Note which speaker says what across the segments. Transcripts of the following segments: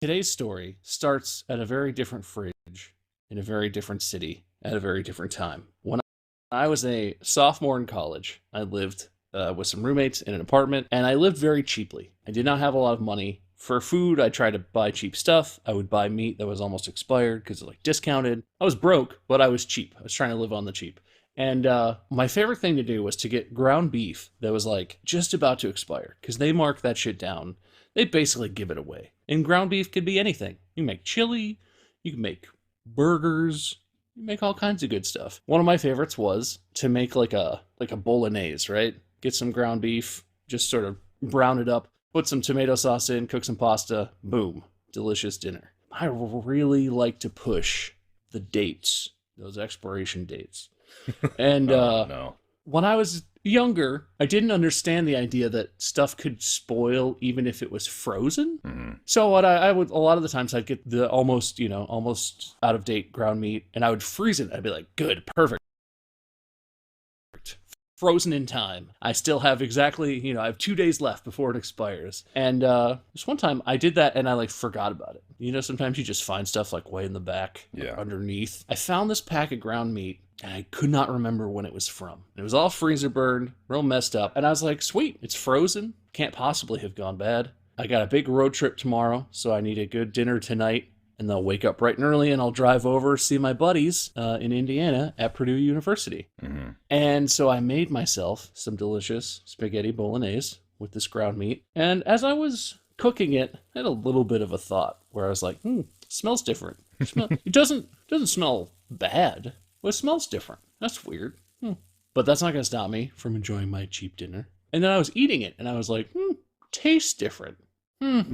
Speaker 1: Today's story starts at a very different fridge in a very different city at a very different time. When I was a sophomore in college, I lived with some roommates in an apartment, and I lived very cheaply. I did not have a lot of money. For food, I tried to buy cheap stuff. I would buy meat that was almost expired because it was like discounted. I was broke, but I was cheap. I was trying to live on the cheap. And my favorite thing to do was to get ground beef that was like just about to expire because they mark that shit down. They basically give it away. And ground beef could be anything. You can make chili, you can make burgers, you make all kinds of good stuff. One of my favorites was to make like a bolognese, right? Get some ground beef, just sort of brown it up, put some tomato sauce in, cook some pasta, boom, delicious dinner. I really like to push the dates, those expiration dates. And
Speaker 2: no.
Speaker 1: When I was younger, I didn't understand the idea that stuff could spoil even if it was frozen.
Speaker 2: Mm-hmm.
Speaker 1: So what I would, a lot of the times I'd get the almost out of date ground meat and I would freeze it. I'd be like, good, perfect. Frozen in time. I still have exactly, I have 2 days left before it expires. And this one time I did that and I forgot about it. Sometimes you just find stuff way in the back, underneath. I found this pack of ground meat and I could not remember when it was from. It was all freezer burned, real messed up. And I was like, sweet, it's frozen. Can't possibly have gone bad. I got a big road trip tomorrow, so I need a good dinner tonight. And they'll wake up bright and early and I'll drive over, see my buddies in Indiana at Purdue University.
Speaker 2: Mm-hmm.
Speaker 1: And so I made myself some delicious spaghetti bolognese with this ground meat. And as I was cooking it, I had a little bit of a thought where I was like, it smells different. It doesn't smell bad, but it smells different. That's weird. But that's not going to stop me from enjoying my cheap dinner. And then I was eating it and I was like, tastes different.
Speaker 2: Bub.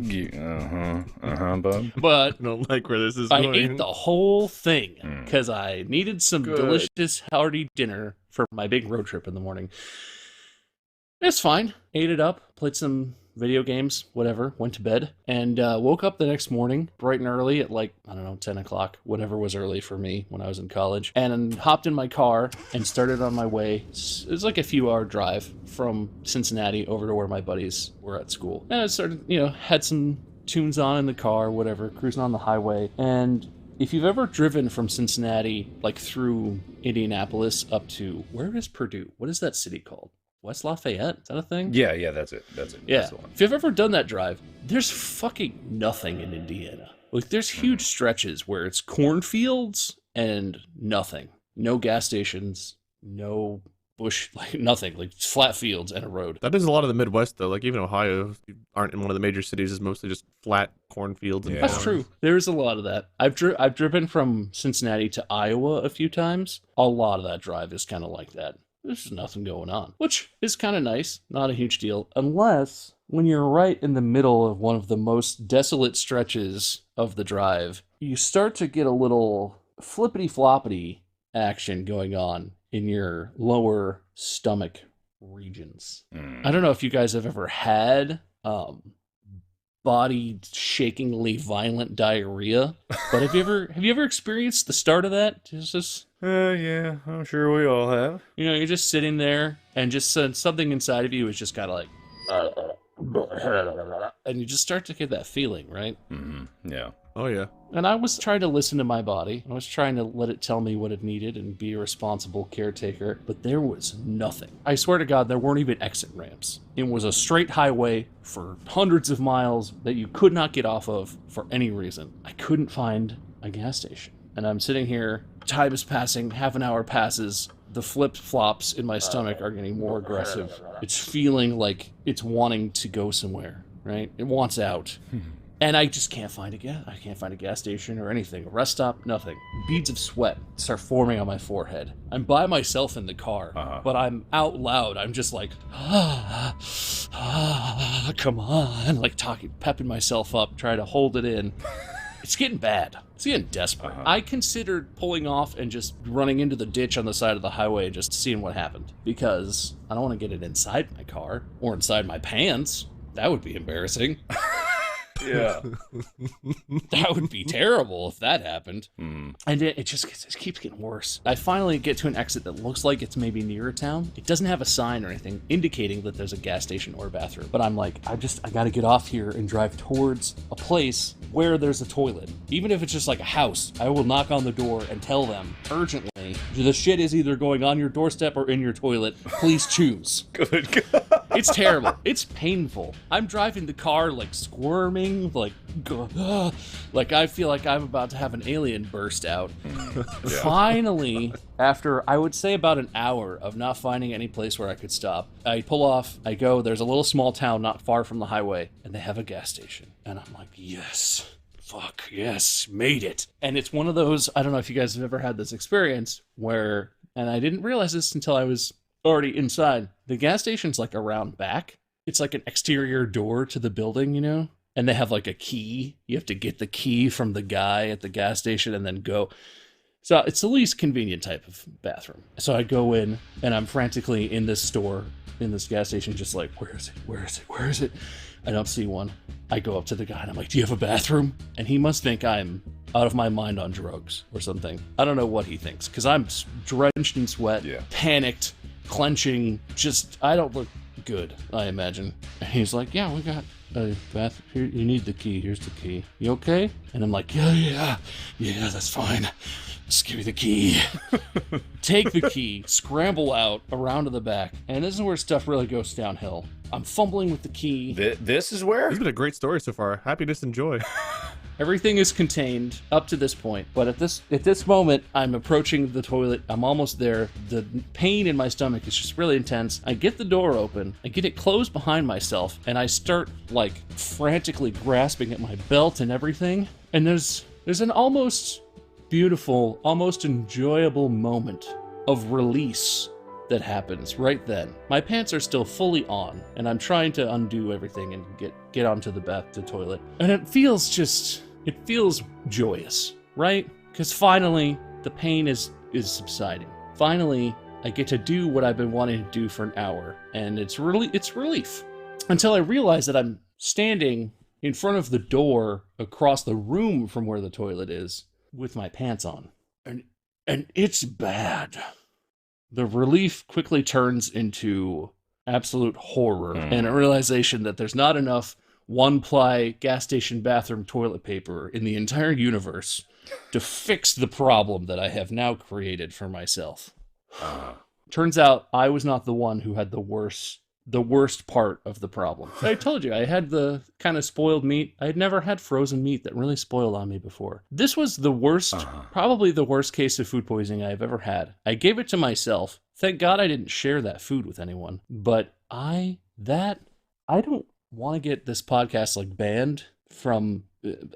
Speaker 1: But
Speaker 3: I don't like where this is
Speaker 1: I
Speaker 3: going.
Speaker 1: ate the whole thing because I needed some delicious, hearty dinner for my big road trip in the morning. It's fine. Ate it up, played some video games, whatever, went to bed, and woke up the next morning bright and early at 10 o'clock, whatever was early for me when I was in college, and hopped in my car and started on my way. It was like a few-hour drive from Cincinnati over to where my buddies were at school. And I started, had some tunes on in the car, whatever, cruising on the highway. And if you've ever driven from Cincinnati, through Indianapolis up to, where is Purdue? What is that city called? West Lafayette? Is that a thing?
Speaker 2: Yeah, that's it.
Speaker 1: Yeah.
Speaker 2: That's the one.
Speaker 1: If you've ever done that drive, there's fucking nothing in Indiana. There's huge stretches where it's cornfields and nothing. No gas stations, no bush, nothing. Flat fields and a road.
Speaker 3: That is a lot of the Midwest, though. Even Ohio, if you aren't in one of the major cities, is mostly just flat cornfields. And
Speaker 2: Yeah.
Speaker 1: That's
Speaker 3: farms.
Speaker 1: true. There's a lot of that. I've driven from Cincinnati to Iowa a few times. A lot of that drive is kind of like that. There's nothing going on, which is kind of nice. Not a huge deal, unless when you're right in the middle of one of the most desolate stretches of the drive, you start to get a little flippity-floppity action going on in your lower stomach regions. I don't know if you guys have ever had body-shakingly violent diarrhea, but have you ever experienced the start of that?
Speaker 2: Yeah, I'm sure we all have.
Speaker 1: You're just sitting there, and just something inside of you is just kind of and you just start to get that feeling, right?
Speaker 2: Mm-hmm. Yeah.
Speaker 3: Oh, yeah.
Speaker 1: And I was trying to listen to my body. I was trying to let it tell me what it needed and be a responsible caretaker, but there was nothing. I swear to God, there weren't even exit ramps. It was a straight highway for hundreds of miles that you could not get off of for any reason. I couldn't find a gas station. And I'm sitting here, time is passing, half an hour passes, the flip-flops in my stomach are getting more aggressive. It's feeling like it's wanting to go somewhere, right? It wants out. And I just can't find a gas station or anything. A rest stop, nothing. Beads of sweat start forming on my forehead. I'm by myself in the car, but I'm out loud. I'm just come on. Pepping myself up, trying to hold it in. It's getting bad. It's getting desperate. I considered pulling off and just running into the ditch on the side of the highway and just seeing what happened. Because I don't want to get it inside my car or inside my pants. That would be embarrassing.
Speaker 2: Yeah.
Speaker 1: That would be terrible if that happened.
Speaker 2: Hmm.
Speaker 1: And it keeps getting worse. I finally get to an exit that looks like it's maybe near a town. It doesn't have a sign or anything indicating that there's a gas station or a bathroom. But I'm like, I gotta get off here and drive towards a place where there's a toilet. Even if it's just like a house, I will knock on the door and tell them urgently, the shit is either going on your doorstep or in your toilet. Please choose.
Speaker 2: Good God.
Speaker 1: It's terrible. It's painful. I'm driving the car like squirming, like I feel like I'm about to have an alien burst out.
Speaker 2: Yeah.
Speaker 1: Finally, after I would say about an hour of not finding any place where I could stop, I pull off, I go, there's a little small town not far from the highway, and they have a gas station. And I'm like, yes, fuck, yes, made it. And it's one of those, I don't know if you guys have ever had this experience where, and I didn't realize this until I was already inside, the gas station's like around back. It's like an exterior door to the building, you know? And they have like a key. You have to get the key from the guy at the gas station and then go. So it's the least convenient type of bathroom. So I go in and I'm frantically in this store, in this gas station, just like, where is it? Where is it? Where is it? I don't see one. I go up to the guy and I'm like, do you have a bathroom? And he must think I'm out of my mind on drugs or something. I don't know what he thinks because I'm drenched in sweat, panicked, clenching, just, I don't look good, I imagine. And he's like, yeah, we got a bath here. You need the key. Here's the key. You okay? And I'm like, yeah, that's fine. Just give me the key. Take the key, scramble out around to the back, and this is where stuff really goes downhill. I'm fumbling with the key.
Speaker 2: This is where?
Speaker 3: It's been a great story so far. Happiness and joy.
Speaker 1: Everything is contained up to this point, but at this moment, I'm approaching the toilet. I'm almost there. The pain in my stomach is just really intense. I get the door open. I get it closed behind myself, and I start like frantically grasping at my belt and everything. And there's an almost beautiful, almost enjoyable moment of release that happens right then. My pants are still fully on, and I'm trying to undo everything and get onto the toilet. And it feels joyous, right? Because finally, the pain is subsiding. Finally, I get to do what I've been wanting to do for an hour, and it's relief. Until I realize that I'm standing in front of the door across the room from where the toilet is with my pants on. And it's bad. The relief quickly turns into absolute horror and a realization that there's not enough one-ply gas station bathroom toilet paper in the entire universe to fix the problem that I have now created for myself. Turns out I was not the one who had the worst part of the problem. I told you, I had the kind of spoiled meat. I had never had frozen meat that really spoiled on me before. This was the worst, probably the worst case of food poisoning I've ever had. I gave it to myself. Thank God I didn't share that food with anyone. But I don't want to get this podcast like banned from,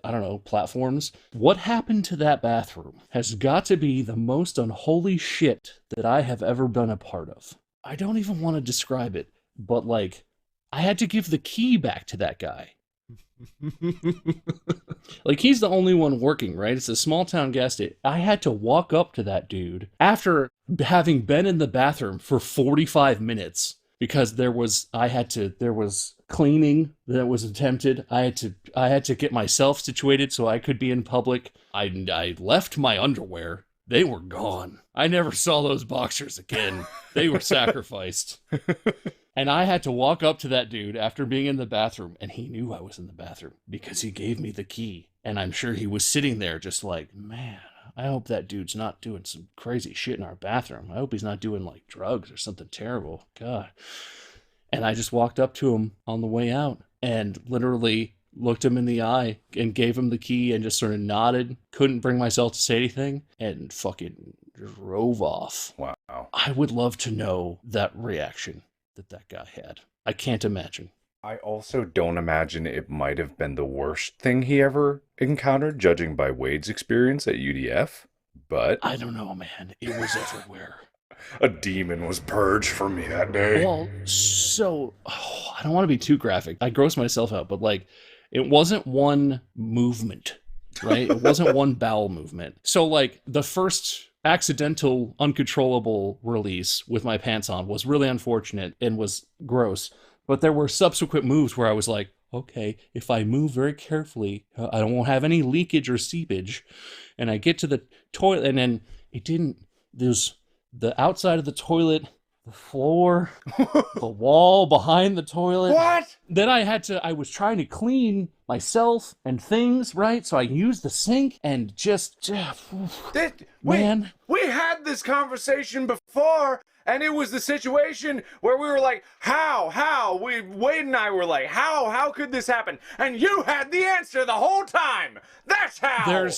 Speaker 1: I don't know, platforms. What happened to that bathroom has got to be the most unholy shit that I have ever been a part of. I don't even want to describe it. But, like, I had to give the key back to that guy. Like, he's the only one working, right? It's a small town gas station. I had to walk up to that dude after having been in the bathroom for 45 minutes because there was cleaning that was attempted. I had to get myself situated so I could be in public. I left my underwear. They were gone. I never saw those boxers again. They were sacrificed. And I had to walk up to that dude after being in the bathroom, and he knew I was in the bathroom because he gave me the key. And I'm sure he was sitting there just like, man, I hope that dude's not doing some crazy shit in our bathroom. I hope he's not doing like drugs or something terrible. God. And I just walked up to him on the way out and literally looked him in the eye and gave him the key and just sort of nodded. Couldn't bring myself to say anything and fucking drove off.
Speaker 2: Wow.
Speaker 1: I would love to know that reaction that guy had. I can't imagine.
Speaker 2: I also don't imagine it might have been the worst thing he ever encountered, judging by Wade's experience at UDF, but
Speaker 1: I don't know, man. It was everywhere.
Speaker 2: A demon was purged from me that day.
Speaker 1: Well, so, I don't want to be too graphic. I gross myself out, but like, it wasn't one movement, right? It wasn't one bowel movement. So like, the first accidental, uncontrollable release with my pants on was really unfortunate and was gross. But there were subsequent moves where I was like, okay, if I move very carefully, I won't have any leakage or seepage. And I get to the toilet, and then it didn't. There's the outside of the toilet, the floor, the wall behind the toilet.
Speaker 2: What?
Speaker 1: Then I was trying to clean myself and things, right? So I used the sink and just, man.
Speaker 2: We had this conversation before, and it was the situation where we were like, how? Wade and I were like, how could this happen? And you had the answer the whole time. That's how.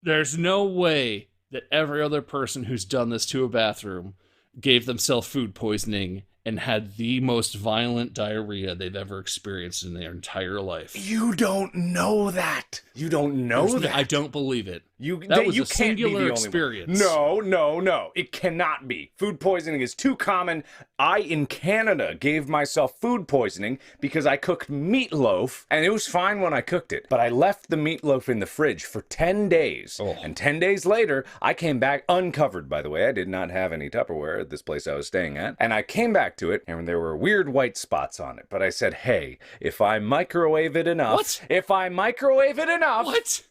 Speaker 1: There's no way that every other person who's done this to a bathroom gave themselves food poisoning and had the most violent diarrhea they've ever experienced in their entire life.
Speaker 2: You don't know that. You don't know that.
Speaker 1: I don't believe it.
Speaker 2: That was
Speaker 1: a singular experience.
Speaker 2: No. It cannot be. Food poisoning is too common. I, in Canada, gave myself food poisoning because I cooked meatloaf, and it was fine when I cooked it. But I left the meatloaf in the fridge for 10 days. Oh. And 10 days later, I came back uncovered, by the way. I did not have any Tupperware at this place I was staying at. And I came back to it, and there were weird white spots on it. But I said, hey, if I microwave it enough...
Speaker 1: What?
Speaker 2: If I microwave it enough...
Speaker 1: What?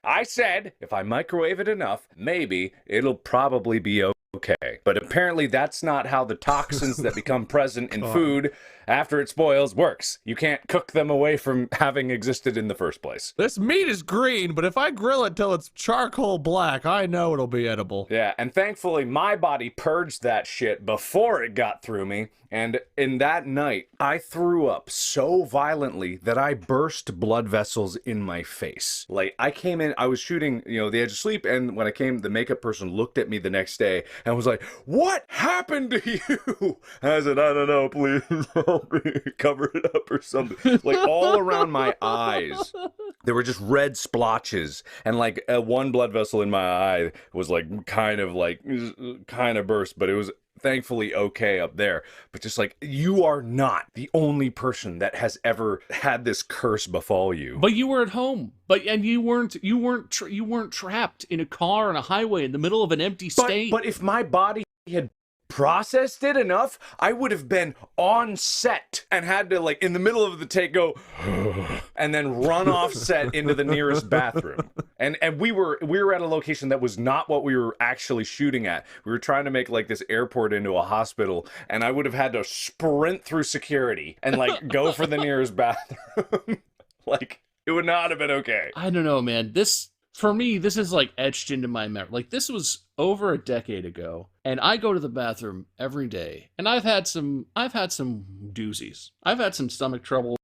Speaker 2: I said, if I microwave it enough, maybe it'll probably be okay. But apparently that's not how the toxins that become present in food after it spoils works. You can't cook them away from having existed in the first place.
Speaker 3: This meat is green, but if I grill it till it's charcoal black, I know it'll be edible.
Speaker 2: Yeah, and thankfully my body purged that shit before it got through me. And in that night, I threw up so violently that I burst blood vessels in my face. Like, I came in, I was shooting, The Edge of Sleep, and when I came, the makeup person looked at me the next day and was like, what happened to you? And I said, I don't know, please help me cover it up or something. Like, all around my eyes, there were just red splotches, and like one blood vessel in my eye was kind of burst, but it was thankfully okay up there. But just like, you are not the only person that has ever had this curse befall you.
Speaker 1: But you were at home. And you weren't trapped in a car on a highway in the middle of an empty state.
Speaker 2: But if my body had processed it enough, I would have been on set and had to, in the middle of the take, go and then run off set into the nearest bathroom. And we were at a location that was not what we were actually shooting at. We were trying to make this airport into a hospital, and I would have had to sprint through security and go for the nearest bathroom. It would not have been okay.
Speaker 1: I don't know, man. For me, this is etched into my memory. This was over a decade ago, and I go to the bathroom every day, and I've had some doozies. I've had some stomach trouble.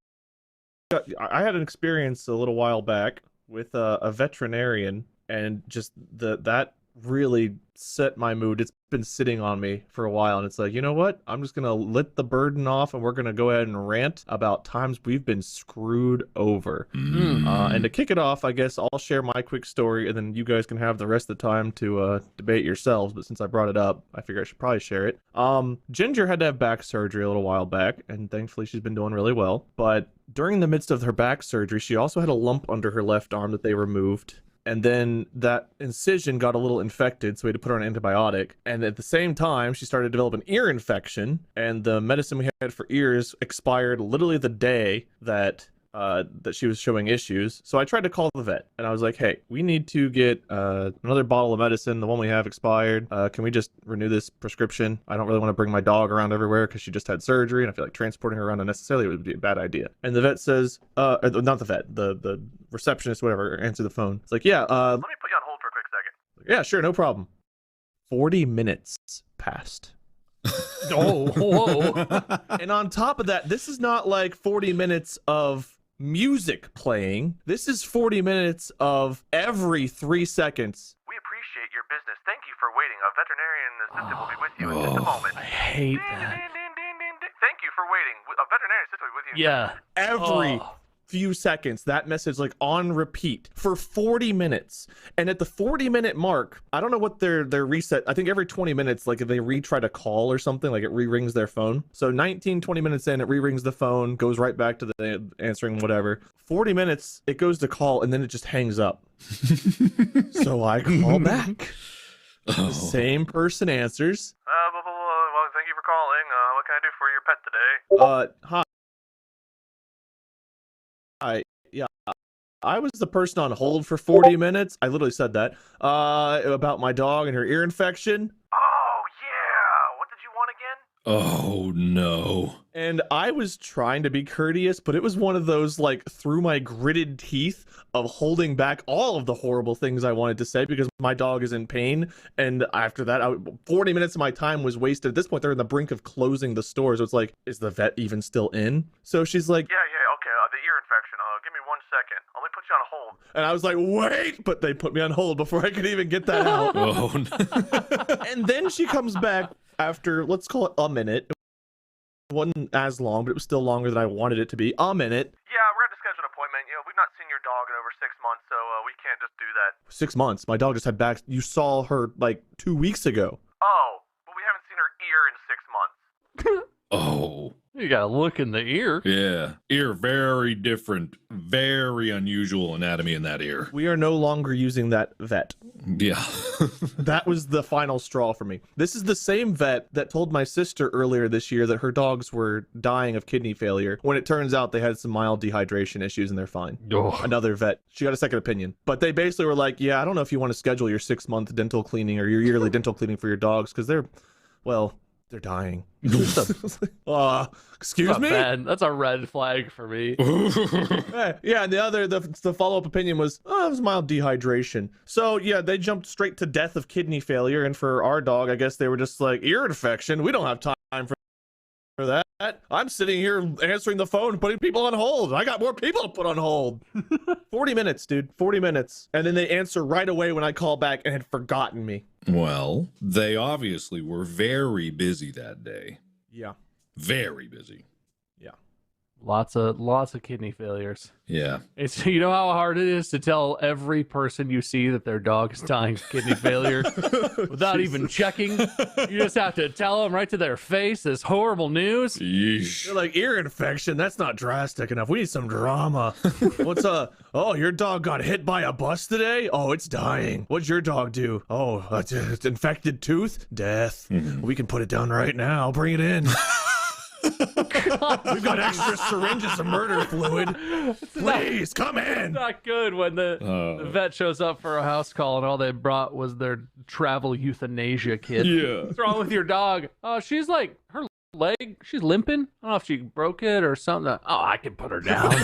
Speaker 3: I had an experience a little while back with a veterinarian, and just that really set my mood. It's been sitting on me for a while, and it's like, you know what? I'm just gonna let the burden off, and we're gonna go ahead and rant about times we've been screwed over. And to kick it off, I guess I'll share my quick story, and then you guys can have the rest of the time to debate yourselves. But since I brought it up, I figure I should probably share it. Ginger had to have back surgery a little while back, and thankfully she's been doing really well. But during the midst of her back surgery, she also had a lump under her left arm that they removed. And then that incision got a little infected, so we had to put her on an antibiotic. And at the same time, she started to develop an ear infection, and the medicine we had for ears expired literally the day that she was showing issues. So I tried to call the vet, and I was like, hey, we need to get another bottle of medicine. The one we have expired. Can we just renew this prescription? I don't really want to bring my dog around everywhere because she just had surgery, and I feel like transporting her around unnecessarily would be a bad idea. And the vet says, not the vet, the receptionist, whatever, answered the phone. It's like, yeah, let me put you on hold for a quick second. Yeah, sure, no problem. 40 minutes passed. Whoa. And on top of that, this is not 40 minutes of music playing. This is 40 minutes of every 3 seconds. We appreciate your business. Thank you for waiting. A veterinarian assistant will be with you in just a moment.
Speaker 1: I hate that.
Speaker 3: Thank you for waiting. A veterinarian assistant will be with you.
Speaker 1: Yeah.
Speaker 3: Every few seconds, that message on repeat for 40 minutes. And at the 40-minute mark, I don't know what their reset, I think every 20 minutes, if they retry to call or something, it re-rings their phone. So 20 minutes in, it re-rings the phone, goes right back to the answering whatever. 40 minutes, it goes to call, and then it just hangs up. So I call back. The same person answers. Well, thank you for calling. What can I do for your pet today? Hi. yeah. I was the person on hold for 40 minutes. I literally said that about my dog and her ear infection.
Speaker 4: Oh, yeah. What did you want again?
Speaker 5: Oh no.
Speaker 3: And I was trying to be courteous, but it was one of those, like, through my gritted teeth of holding back all of the horrible things I wanted to say because my dog is in pain. And after that, 40 minutes of my time was wasted. At this point, they're on the brink of closing the store. So it's like, is the vet even still in? So she's like,
Speaker 4: Yeah, okay. The ear infection. Give me 1 second. Let me put you on hold.
Speaker 3: and I was like, wait, but they put me on hold before I could even get that out.
Speaker 5: Oh no.
Speaker 3: And then she comes back after, let's call it a minute. It wasn't as long, but it was still longer than I wanted it to be. A minute.
Speaker 4: Yeah, we're going to schedule an appointment. We've not seen your dog in over 6 months, so we can't just do that.
Speaker 3: 6 months. My dog just had back. You saw her like 2 weeks ago.
Speaker 4: Oh, but we haven't seen her ear in 6 months.
Speaker 5: Oh.
Speaker 1: You gotta look in the ear.
Speaker 5: Yeah. Ear very different. Very unusual anatomy in that ear.
Speaker 3: We are no longer using that vet.
Speaker 5: Yeah.
Speaker 3: That was the final straw for me. This is the same vet that told my sister earlier this year that her dogs were dying of kidney failure when it turns out they had some mild dehydration issues and they're fine. Another vet. She got a second opinion. But they basically were like, yeah, I don't know if you want to schedule your 6-month dental cleaning or your yearly dental cleaning for your dogs because they're dying. Excuse me?
Speaker 1: That's a red flag for me.
Speaker 3: Yeah, and the follow-up opinion was, it was mild dehydration. So yeah, they jumped straight to death of kidney failure, and for our dog, I guess they were just like, ear infection, we don't have time for that. I'm sitting here answering the phone, putting people on hold. I got more people to put on hold. 40 minutes, dude, 40 minutes. And then they answer right away when I call back and had forgotten me.
Speaker 5: Well, they obviously were very busy that day.
Speaker 3: Yeah.
Speaker 5: Very busy.
Speaker 1: Lots of kidney failures.
Speaker 5: Yeah.
Speaker 1: It's, you know how hard it is to tell every person you see that their dog is dying of kidney failure without even checking. You just have to tell them right to their face this horrible news.
Speaker 5: Yeesh.
Speaker 3: They're like, ear infection, that's not drastic enough. We need some drama. What's oh, your dog got hit by a bus today? Oh, it's dying. What'd your dog do? Oh, it's infected tooth? Death. We can put it down right now. Bring it in. We've got extra syringes of murder fluid. Please, come in.
Speaker 1: It's not good when the vet shows up for a house call and all they brought was their travel euthanasia kit.
Speaker 5: Yeah.
Speaker 1: What's wrong with your dog? Oh, she's like, her leg, she's limping. I don't know if she broke it or something. Oh, I can put her down.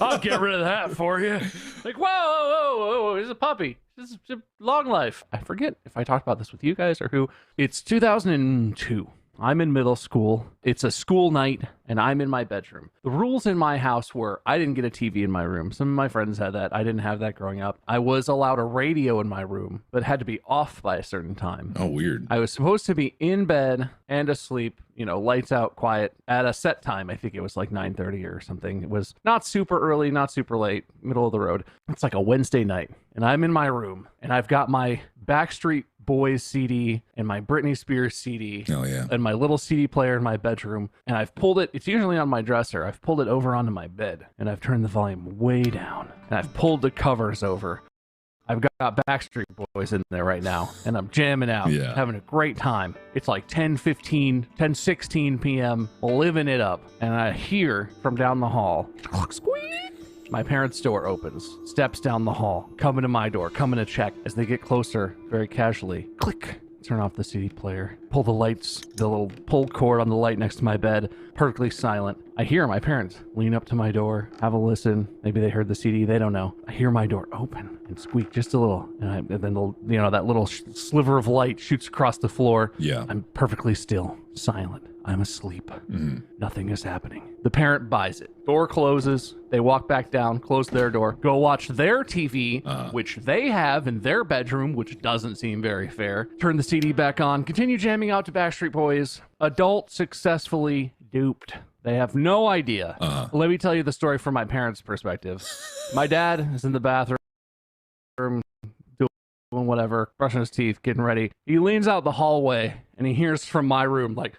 Speaker 1: I'll get rid of that for you. Like, whoa, it's a puppy. This is a long life. I forget if I talked about this with you guys or who. It's 2002. I'm in middle school. It's a school night, and I'm in my bedroom. The rules in my house were I didn't get a TV in my room. Some of my friends had that. I didn't have that growing up. I was allowed a radio in my room, but it had to be off by a certain time.
Speaker 5: Oh, weird.
Speaker 1: I was supposed to be in bed and asleep, lights out, quiet, at a set time. I think it was like 9:30 or something. It was not super early, not super late, middle of the road. It's like a Wednesday night, and I'm in my room, and I've got my Backstreet Boys CD and my Britney Spears CD and my little CD player in my bedroom, and I've pulled it, it's usually on my dresser, I've pulled it over onto my bed, and I've turned the volume way down, and I've pulled the covers over. I've got Backstreet Boys in there right now, and I'm jamming out, having a great time. It's like 10:16 p.m., living it up, and I hear from down the hall, squeak. My parents' door opens, steps down the hall, coming to my door, coming to check. As they get closer, very casually, click, turn off the CD player, pull the lights, the little pull cord on the light next to my bed, perfectly silent. I hear my parents lean up to my door, have a listen. Maybe they heard the CD, they don't know. I hear my door open and squeak just a little, and then that little sliver of light shoots across the floor.
Speaker 5: Yeah.
Speaker 1: I'm perfectly still, silent. I'm asleep. Nothing is happening. The parent buys it. Door closes. They walk back down, close their door, go watch their TV, which they have in their bedroom, which doesn't seem very fair. Turn the CD back on, continue jamming out to Backstreet Boys. Adult successfully duped. They have no idea. Let me tell you the story from my parents' perspective. My dad is in the bathroom, doing whatever, brushing his teeth, getting ready. He leans out the hallway, and he hears from my room, like,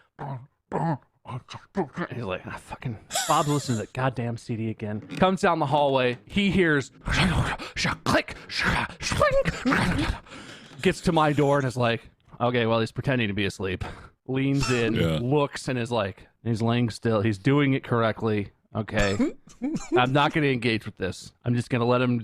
Speaker 1: he's like, fucking Bob's listening to that goddamn CD again. Comes down the hallway. He hears click, gets to my door and is like, okay, well, he's pretending to be asleep. Leans in, looks, and is like, he's laying still. He's doing it correctly.
Speaker 6: Okay. I'm not going to engage with this. I'm just going to let him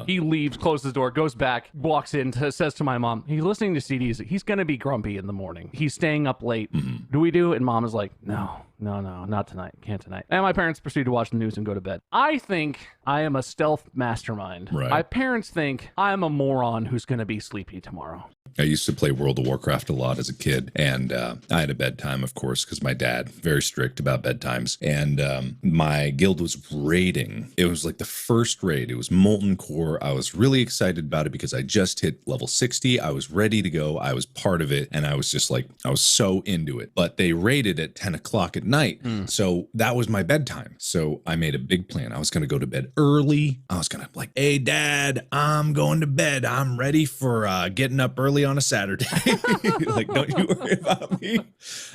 Speaker 6: He leaves, closes the door, goes back, walks in, says to my mom, he's listening to CDs. He's going to be grumpy in the morning. He's staying up late. Do we do? And mom is like, no, not tonight. Can't tonight. And my parents proceed to watch the news and go to bed. I think I am a stealth mastermind.
Speaker 5: Right.
Speaker 6: My parents think I'm a moron who's going to be sleepy tomorrow.
Speaker 5: I used to play World of Warcraft a lot as a kid, and I had a bedtime, of course, because my dad, very strict about bedtimes, and my guild was raiding. It was like the first raid. It was Molten Core. I was really excited about it because I just hit level 60. I was ready to go. I was part of it, and I was just like, I was so into it. But they raided at 10 o'clock at night, so that was my bedtime. So I made a big plan. I was going to go to bed early. I was going to like, hey, Dad, I'm going to bed. I'm ready for getting up early on a Saturday. Like, don't you worry about me.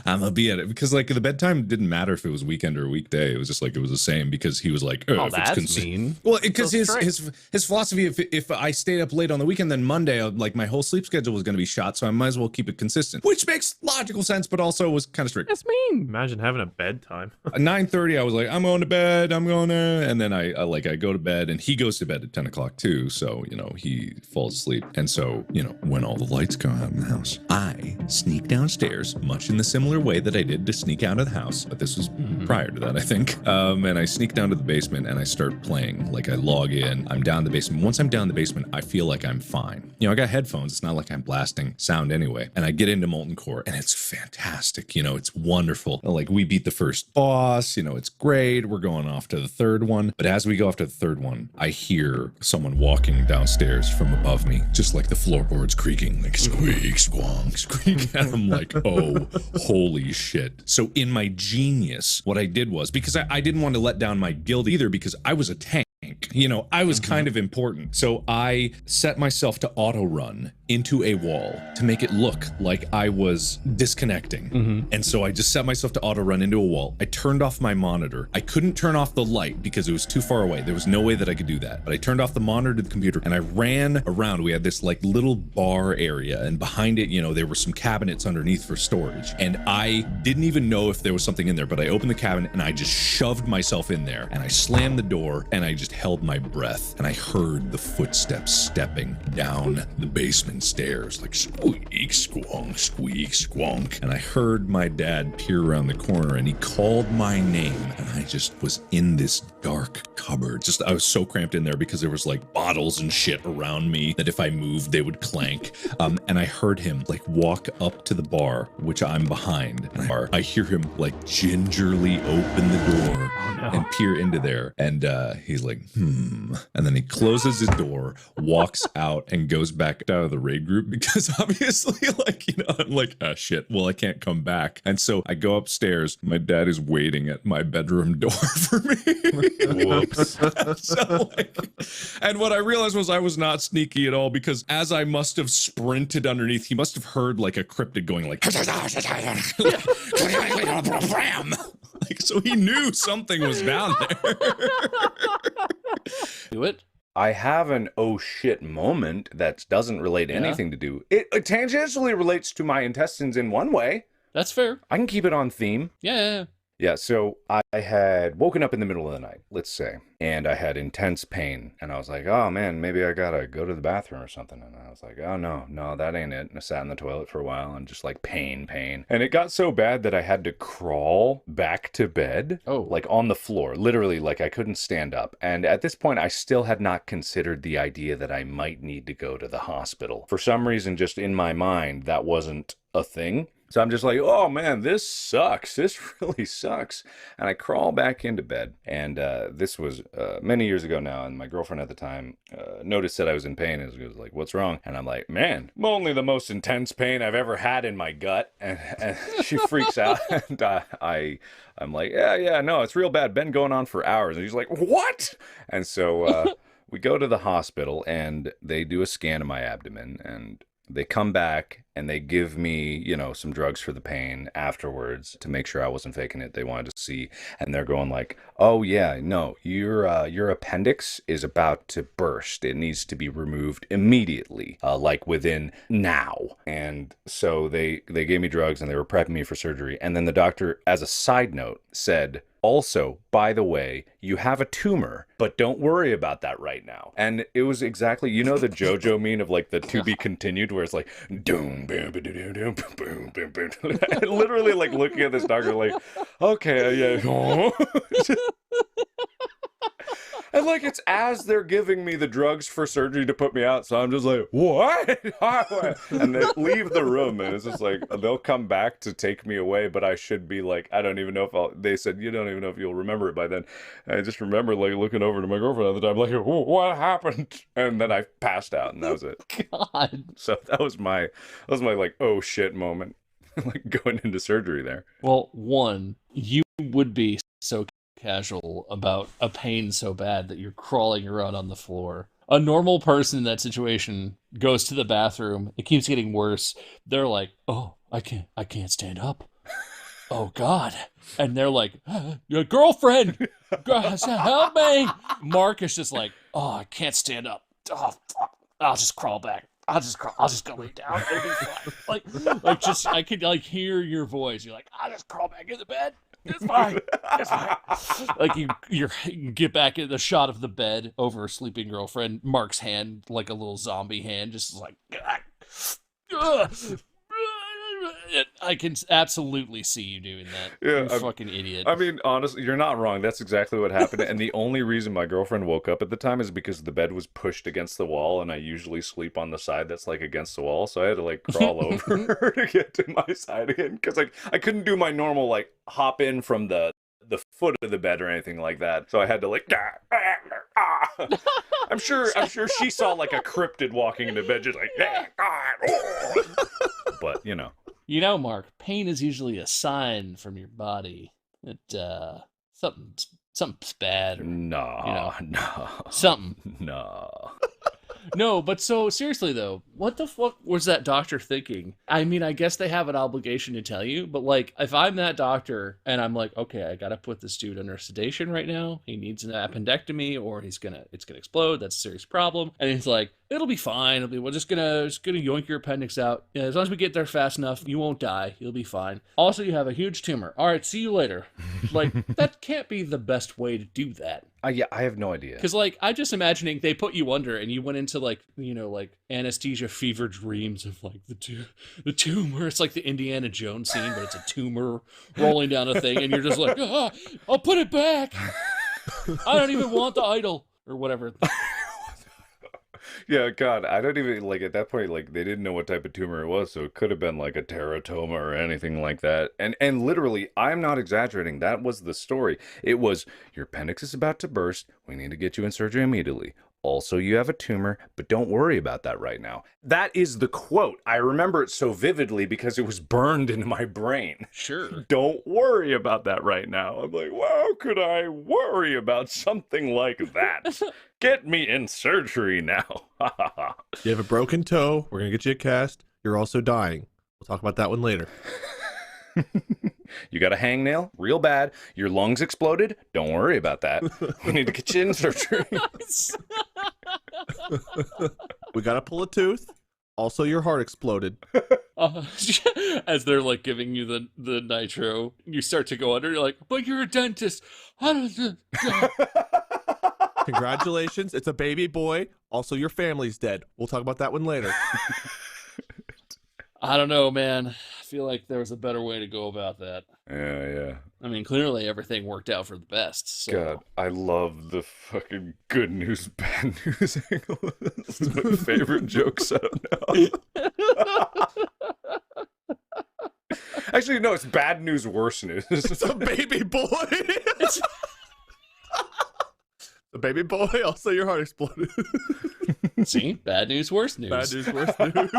Speaker 5: I'm gonna be at it, because like the bedtime didn't matter if it was weekend or weekday. It was just like, it was the same, because he was like,
Speaker 6: oh, that's mean.
Speaker 5: Well, because his philosophy, if I stayed up late on the weekend, then Monday, like my whole sleep schedule was going to be shot, so I might as well keep it consistent, which makes logical sense, but also was kind of strict.
Speaker 6: That's mean.
Speaker 3: Imagine having a bedtime.
Speaker 5: At 9:30, I was like, I'm going to bed. I'm going to, and then I go to bed, and he goes to bed at 10 o'clock too. So he falls asleep, and so when all the lights go out in the house, I sneak downstairs, much in the similar way that I did to sneak out of the house, but this was prior to that, I think. And I sneak down to the basement and I start playing. Like I log in, I'm down in the basement. Once I'm down in the basement, I feel like I'm fine. I got headphones. It's not like I'm blasting sound anyway. And I get into Molten Core and it's fantastic. It's wonderful. Like we beat the first boss, it's great. We're going off to the third one. But as we go off to the third one, I hear someone walking downstairs from above me, just like the floorboards creaking, like squeak, squonk, squeak. And I'm like, oh, holy shit. So in my genius, what I did was, because I didn't want to let down my guild either, because I was a tank. I was kind of important. So I set myself to auto run into a wall to make it look like I was disconnecting. And so I just set myself to auto run into a wall. I turned off my monitor. I couldn't turn off the light because it was too far away. There was no way that I could do that. But I turned off the monitor to the computer and I ran around. We had this like little bar area, and behind it, there were some cabinets underneath for storage. And I didn't even know if there was something in there, but I opened the cabinet and I just shoved myself in there and I slammed the door and I just held my breath, and I heard the footsteps stepping down the basement stairs, like squeak, squonk, squeak, squonk. And I heard my dad peer around the corner and he called my name, and I just was in this dark cupboard. I was so cramped in there because there was like bottles and shit around me that if I moved, they would clank. And I heard him like walk up to the bar, which I'm behind. And I hear him like gingerly open the door and peer into there. And he's like, and then he closes his door, walks out, and goes back out of the raid group, because obviously, I'm like, ah, shit, well, I can't come back. And so I go upstairs. My dad is waiting at my bedroom door for me.
Speaker 6: Whoops.
Speaker 5: And what I realized was I was not sneaky at all, because as I must have sprinted underneath, he must have heard like a cryptid going like, so he knew something was down there.
Speaker 1: Do it.
Speaker 2: I have an oh shit moment that doesn't relate to anything to do. It tangentially relates to my intestines in one way.
Speaker 1: That's fair.
Speaker 2: I can keep it on theme.
Speaker 1: Yeah.
Speaker 2: Yeah, so I had woken up in the middle of the night, let's say, and I had intense pain. And I was like, oh man, maybe I gotta go to the bathroom or something. And I was like, oh no, that ain't it. And I sat in the toilet for a while and just like pain. And it got so bad that I had to crawl back to bed, like on the floor, literally, like I couldn't stand up. And at this point, I still had not considered the idea that I might need to go to the hospital. For some reason, just in my mind, that wasn't a thing. So I'm just like, oh man, this sucks. This really sucks. And I crawl back into bed. And this was many years ago now. And my girlfriend at the time noticed that I was in pain and was like, what's wrong? And I'm like, man, I'm only the most intense pain I've ever had in my gut. And she freaks out. And I'm like, yeah, no, it's real bad. Been going on for hours. And she's like, what? And so we go to the hospital and they do a scan of my abdomen, and they come back and they give me, you know, some drugs for the pain afterwards to make sure I wasn't faking it. They wanted to see, and they're going like, "Oh yeah, no, your appendix is about to burst. It needs to be removed immediately, like within now." And so they gave me drugs and they were prepping me for surgery. And then the doctor, as a side note, said, "Also, by the way, you have a tumor, but don't worry about that right now." And it was exactly, you know, the JoJo meme of like the to be continued, where it's like, doom, boom, boom, boom, boom, boom, boom, boom. Literally like looking at this doctor like, okay, yeah. And like, it's as they're giving me the drugs for surgery to put me out, so I'm just like, what? And they leave the room, and it's just like, they'll come back to take me away, but I should be like, I don't even know if they said, you don't even know if you'll remember it by then. And I just remember like looking over to my girlfriend at the time, like, what happened? And then I passed out, and that was it.
Speaker 1: God.
Speaker 2: So that was my like, oh shit moment, like going into surgery there.
Speaker 1: Well, one, you would be so casual about a pain so bad that you're crawling around on the floor. A normal person in that situation goes to the bathroom. It keeps getting worse. They're like, "Oh, I can't stand up. Oh God." And they're like, "Your girlfriend, help me." Mark is just like, "Oh, I can't stand up. Oh, fuck. I'll just crawl back. I'll just go lay down. It'll be fine." Like just, I could like hear your voice. You're like, "I'll just crawl back in the bed. It's fine. It's fine." Like you get back in the shot of the bed over a sleeping girlfriend. Mark's hand, like a little zombie hand, just like. I can absolutely see you doing that.
Speaker 2: Yeah,
Speaker 1: you fucking idiot.
Speaker 2: I mean, honestly, you're not wrong. That's exactly what happened. And the only reason my girlfriend woke up at the time is because the bed was pushed against the wall, and I usually sleep on the side that's like against the wall. So I had to like crawl over her to get to my side again, because like I couldn't do my normal like hop in from the foot of the bed or anything like that. So I had to like. I'm sure she saw like a cryptid walking into bed, just like. But you know.
Speaker 1: You know, Mark, pain is usually a sign from your body that something's bad. Or,
Speaker 2: no.
Speaker 1: Something.
Speaker 2: No.
Speaker 1: No, but so seriously though, what the fuck was that doctor thinking? I mean, I guess they have an obligation to tell you, but like, if I'm that doctor and I'm like, okay, I gotta put this dude under sedation right now. He needs an appendectomy, or it's gonna explode. That's a serious problem. And he's like, it'll be fine. We're just gonna yoink your appendix out. Yeah, as long as we get there fast enough, you won't die. You'll be fine. Also, you have a huge tumor. All right, see you later. Like, that can't be the best way to do that.
Speaker 2: Yeah, I have no idea.
Speaker 1: Because, like, I'm just imagining they put you under and you went into, like, you know, like, anesthesia fever dreams of, like, the tumor. It's like the Indiana Jones scene, but it's a tumor rolling down a thing, and you're just like, I'll put it back. I don't even want the idol. Or whatever.
Speaker 2: Yeah, God, I don't even, like, at that point, like, they didn't know what type of tumor it was, so it could have been, like, a teratoma or anything like that. And literally, I'm not exaggerating, that was the story. It was, your appendix is about to burst, we need to get you in surgery immediately. Also, you have a tumor, but don't worry about that right now. That is the quote. I remember it so vividly because it was burned into my brain.
Speaker 1: Sure.
Speaker 2: Don't worry about that right now. I'm like, well, how could I worry about something like that? Get me in surgery now.
Speaker 3: You have a broken toe. We're going to get you a cast. You're also dying. We'll talk about that one later.
Speaker 2: You got a hangnail? Real bad. Your lungs exploded? Don't worry about that. We need to get you in surgery.
Speaker 3: We got to pull a tooth. Also, your heart exploded.
Speaker 1: As they're like giving you the nitro, you start to go under. You're like, but you're a dentist. How does it?
Speaker 3: Congratulations. It's a baby boy. Also, your family's dead. We'll talk about that one later.
Speaker 1: I don't know, man. I feel like there was a better way to go about that.
Speaker 2: Yeah.
Speaker 1: I mean, clearly everything worked out for the best. So.
Speaker 2: God, I love the fucking good news, bad news angle. This is my favorite joke setup now. Actually, no, it's bad news, worse news.
Speaker 3: It's a baby boy. The baby boy, also your heart exploded.
Speaker 1: See? Bad news, worse news.
Speaker 3: Bad news, worse news.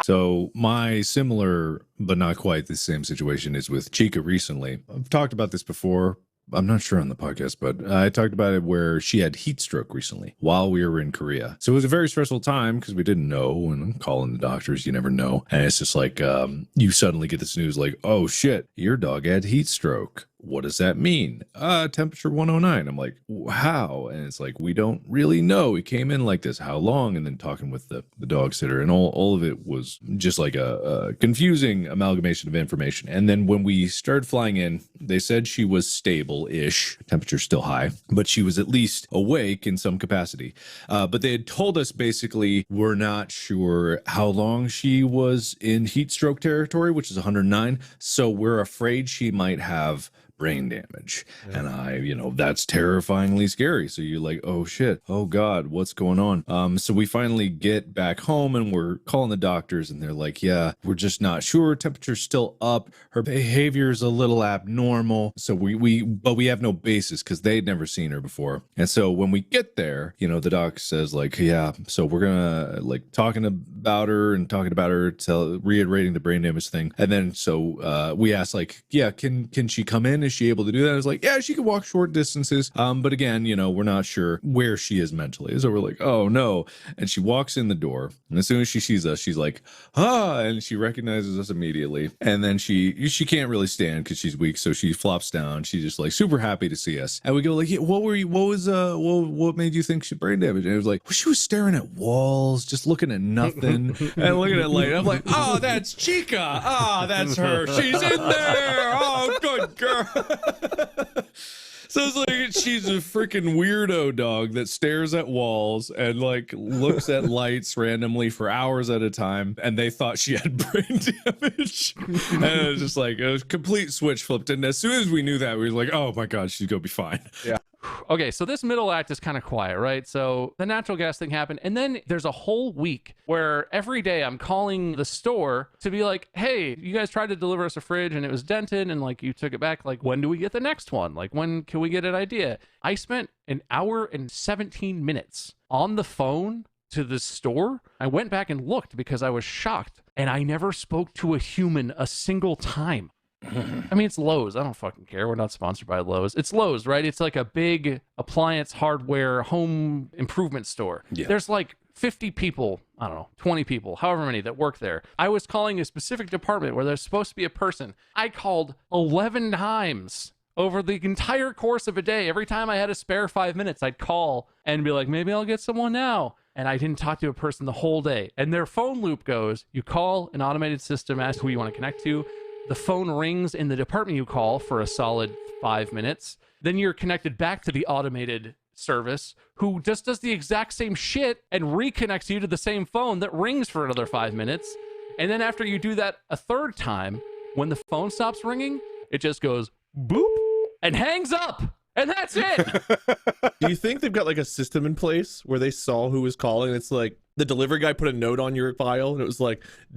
Speaker 5: So my similar, but not quite the same situation is with Chica recently. I've talked about this before, I'm not sure on the podcast, but I talked about it where she had heat stroke recently while we were in Korea. So it was a very stressful time because we didn't know, and calling the doctors, you never know. And it's just like, you suddenly get this news like, oh shit, your dog had heat stroke. What does that mean? Temperature 109. I'm like, how? And it's like, we don't really know. It came in like this. How long? And then talking with the dog sitter, and all of it was just like a confusing amalgamation of information. And then when we started flying in, they said she was stable-ish, temperature still high, but she was at least awake in some capacity. But they had told us basically, we're not sure how long she was in heat stroke territory, which is 109. So we're afraid she might have brain damage. And that's terrifyingly scary. So you're like, oh shit, oh God, what's going on? So we finally get back home and we're calling the doctors and they're like, yeah, we're just not sure. Temperature's still up. Her behavior is a little abnormal. So but we have no basis because they'd never seen her before. And so when we get there, the doc says like, yeah, so we're gonna talking about her, reiterating the brain damage thing. And then so we asked like, yeah, can she come in? Is she able to do that? I was like, yeah, she can walk short distances. But again, we're not sure where she is mentally. So we're like, oh no. And she walks in the door. And as soon as she sees us, she's like, and she recognizes us immediately. And then she can't really stand because she's weak. So she flops down. She's just like super happy to see us. And we go like, yeah, what made you think she brain damage? And it was like, well, she was staring at walls, just looking at nothing and looking at light. I'm like, oh, that's Chica. Oh, that's her. She's in there. Oh, good girl. So it's like she's a freaking weirdo dog that stares at walls and looks at lights randomly for hours at a time, and they thought she had brain damage. And it was just like a complete switch flipped, and as soon as we knew that, we were like, oh my God, she's gonna be fine.
Speaker 3: Yeah.
Speaker 6: Okay, so this middle act is kind of quiet, right? So the natural gas thing happened, and then there's a whole week where every day I'm calling the store to be like, hey, you guys tried to deliver us a fridge and it was dented and you took it back. When do we get the next one? When can we get an idea? I spent an hour and 17 minutes on the phone to the store. I went back and looked because I was shocked, and I never spoke to a human a single time. I mean, it's Lowe's. I don't fucking care. We're not sponsored by Lowe's. It's Lowe's, right? It's like a big appliance, hardware, home improvement store. Yeah. There's 50 people, I don't know, 20 people, however many that work there. I was calling a specific department where there's supposed to be a person. I called 11 times over the entire course of a day. Every time I had a spare 5 minutes, I'd call and be like, maybe I'll get someone now. And I didn't talk to a person the whole day. And their phone loop goes, you call an automated system, ask who you want to connect to. The phone rings in the department you call for a solid 5 minutes. Then you're connected back to the automated service, who just does the exact same shit and reconnects you to the same phone that rings for another 5 minutes. And then after you do that a third time, when the phone stops ringing, it just goes boop and hangs up. And that's it.
Speaker 3: Do you think they've got a system in place where they saw who was calling? It's like the delivery guy put a note on your file and it was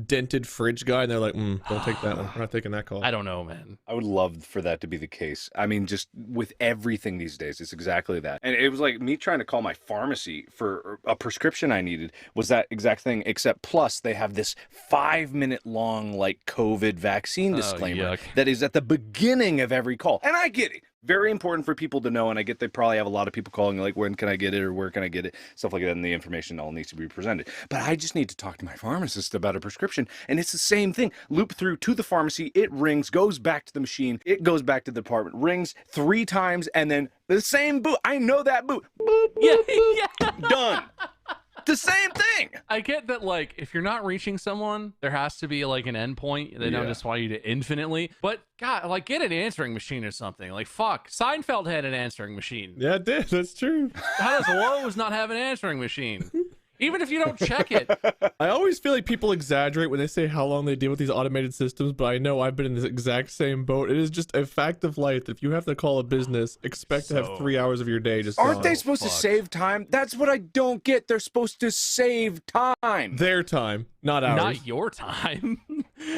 Speaker 3: dented fridge guy, and they're like, don't take that one. We're not taking that call.
Speaker 6: I don't know, man.
Speaker 2: I would love for that to be the case. I mean, just with everything these days, it's exactly that. And it was like me trying to call my pharmacy for a prescription I needed was that exact thing, except plus they have this 5-minute long COVID vaccine disclaimer that is at the beginning of every call. And I get it. Very important for people to know, and I get they probably have a lot of people calling when can I get it or where can I get it, stuff like that, and the information all needs to be presented. But I just need to talk to my pharmacist about a prescription, and it's the same thing. Loop through to the pharmacy, it rings, goes back to the machine, it goes back to the department, rings 3 times, and then the same boot. I know that boot. Boop, boop, boop, done. The same thing.
Speaker 6: I get that if you're not reaching someone, there has to be an endpoint. They don't just want you to infinitely. But God, get an answering machine or something. Fuck, Seinfeld had an answering machine.
Speaker 3: Yeah, it did. That's true.
Speaker 6: How does Lowe's not have an answering machine? Even if you don't check it.
Speaker 3: I always feel like people exaggerate when they say how long they deal with these automated systems, but I know I've been in this exact same boat. It is just a fact of life that if you have to call a business, expect to have 3 hours of your day just
Speaker 2: Aren't they supposed to save time? That's what I don't get. They're supposed to save time.
Speaker 3: Their time, not ours.
Speaker 6: Not your time.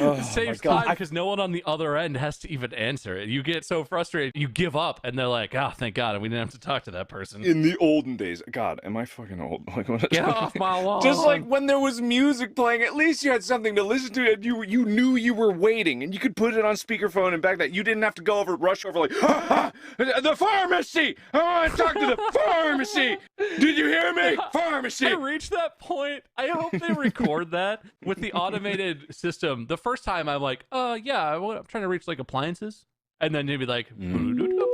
Speaker 2: Oh,
Speaker 6: It saves
Speaker 2: my God.
Speaker 6: time because no one on the other end has to even answer it. You get so frustrated, you give up, and they're like, "Oh, thank God, we didn't have to talk to that person."
Speaker 2: In the olden days, God, am I fucking old? Like, what?
Speaker 6: Get off my lawn.
Speaker 2: Just like when there was music playing, at least you had something to listen to, and you knew you were waiting, and you could put it on speakerphone, and back that you didn't have to go rush over like, the pharmacy. I want to talk to the pharmacy. Did you hear me? Pharmacy.
Speaker 6: I reached that point. I hope they record that with the automated system. The first time I'm like, yeah, I'm trying to reach like appliances. And then they'd be like,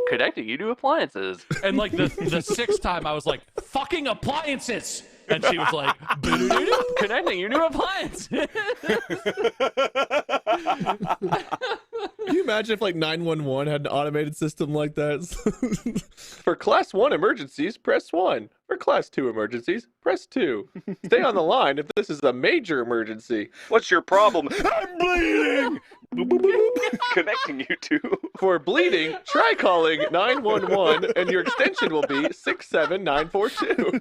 Speaker 6: connecting you to appliances. And like the sixth time I was like, fucking appliances. And she was like, connecting you to appliances.
Speaker 3: Can you imagine if like 911 had an automated system like that?
Speaker 7: For class 1 emergencies, press 1. For class 2 emergencies, press 2. Stay on the line if this is a major emergency. What's your problem?
Speaker 2: I'm bleeding.
Speaker 7: Connecting you to. For bleeding, try calling 911 and your extension will be 67942.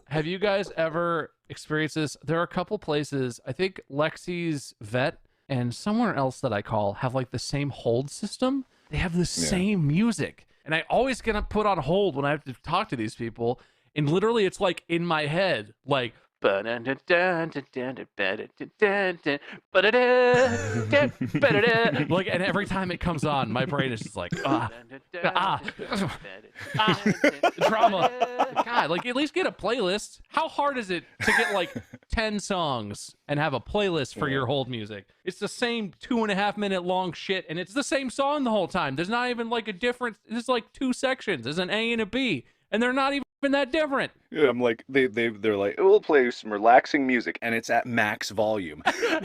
Speaker 6: Have you guys ever experienced this? There are a couple places, I think Lexi's vet and somewhere else that I call have like the same hold system. They have the same music. And I always get put on hold when I have to talk to these people. And literally it's like in my head, like, like, and every time it comes on, my brain is just like, drama. God, like at least get a playlist. How hard is it to get like 10 songs and have a playlist for your hold music? It's the same 2.5 minute long shit, and it's the same song the whole time. There's not even like a difference. There's like 2 sections. There's an A and a B, and they're not even that different.
Speaker 2: Yeah, I'm like, they're like, we'll play some relaxing music, and it's at max volume.
Speaker 3: Yeah,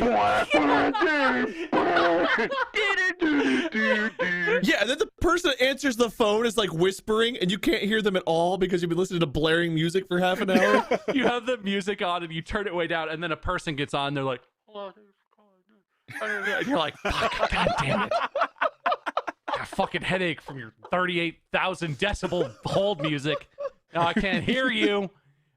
Speaker 3: and then the person that answers the phone is like whispering, and you can't hear them at all because you've been listening to blaring music for half an hour.
Speaker 6: You have the music on, and you turn it way down, and then a person gets on, they're like, hello, and you're like, fuck, God damn it. Got a fucking headache from your 38,000 decibel hold music. Now I can't hear you.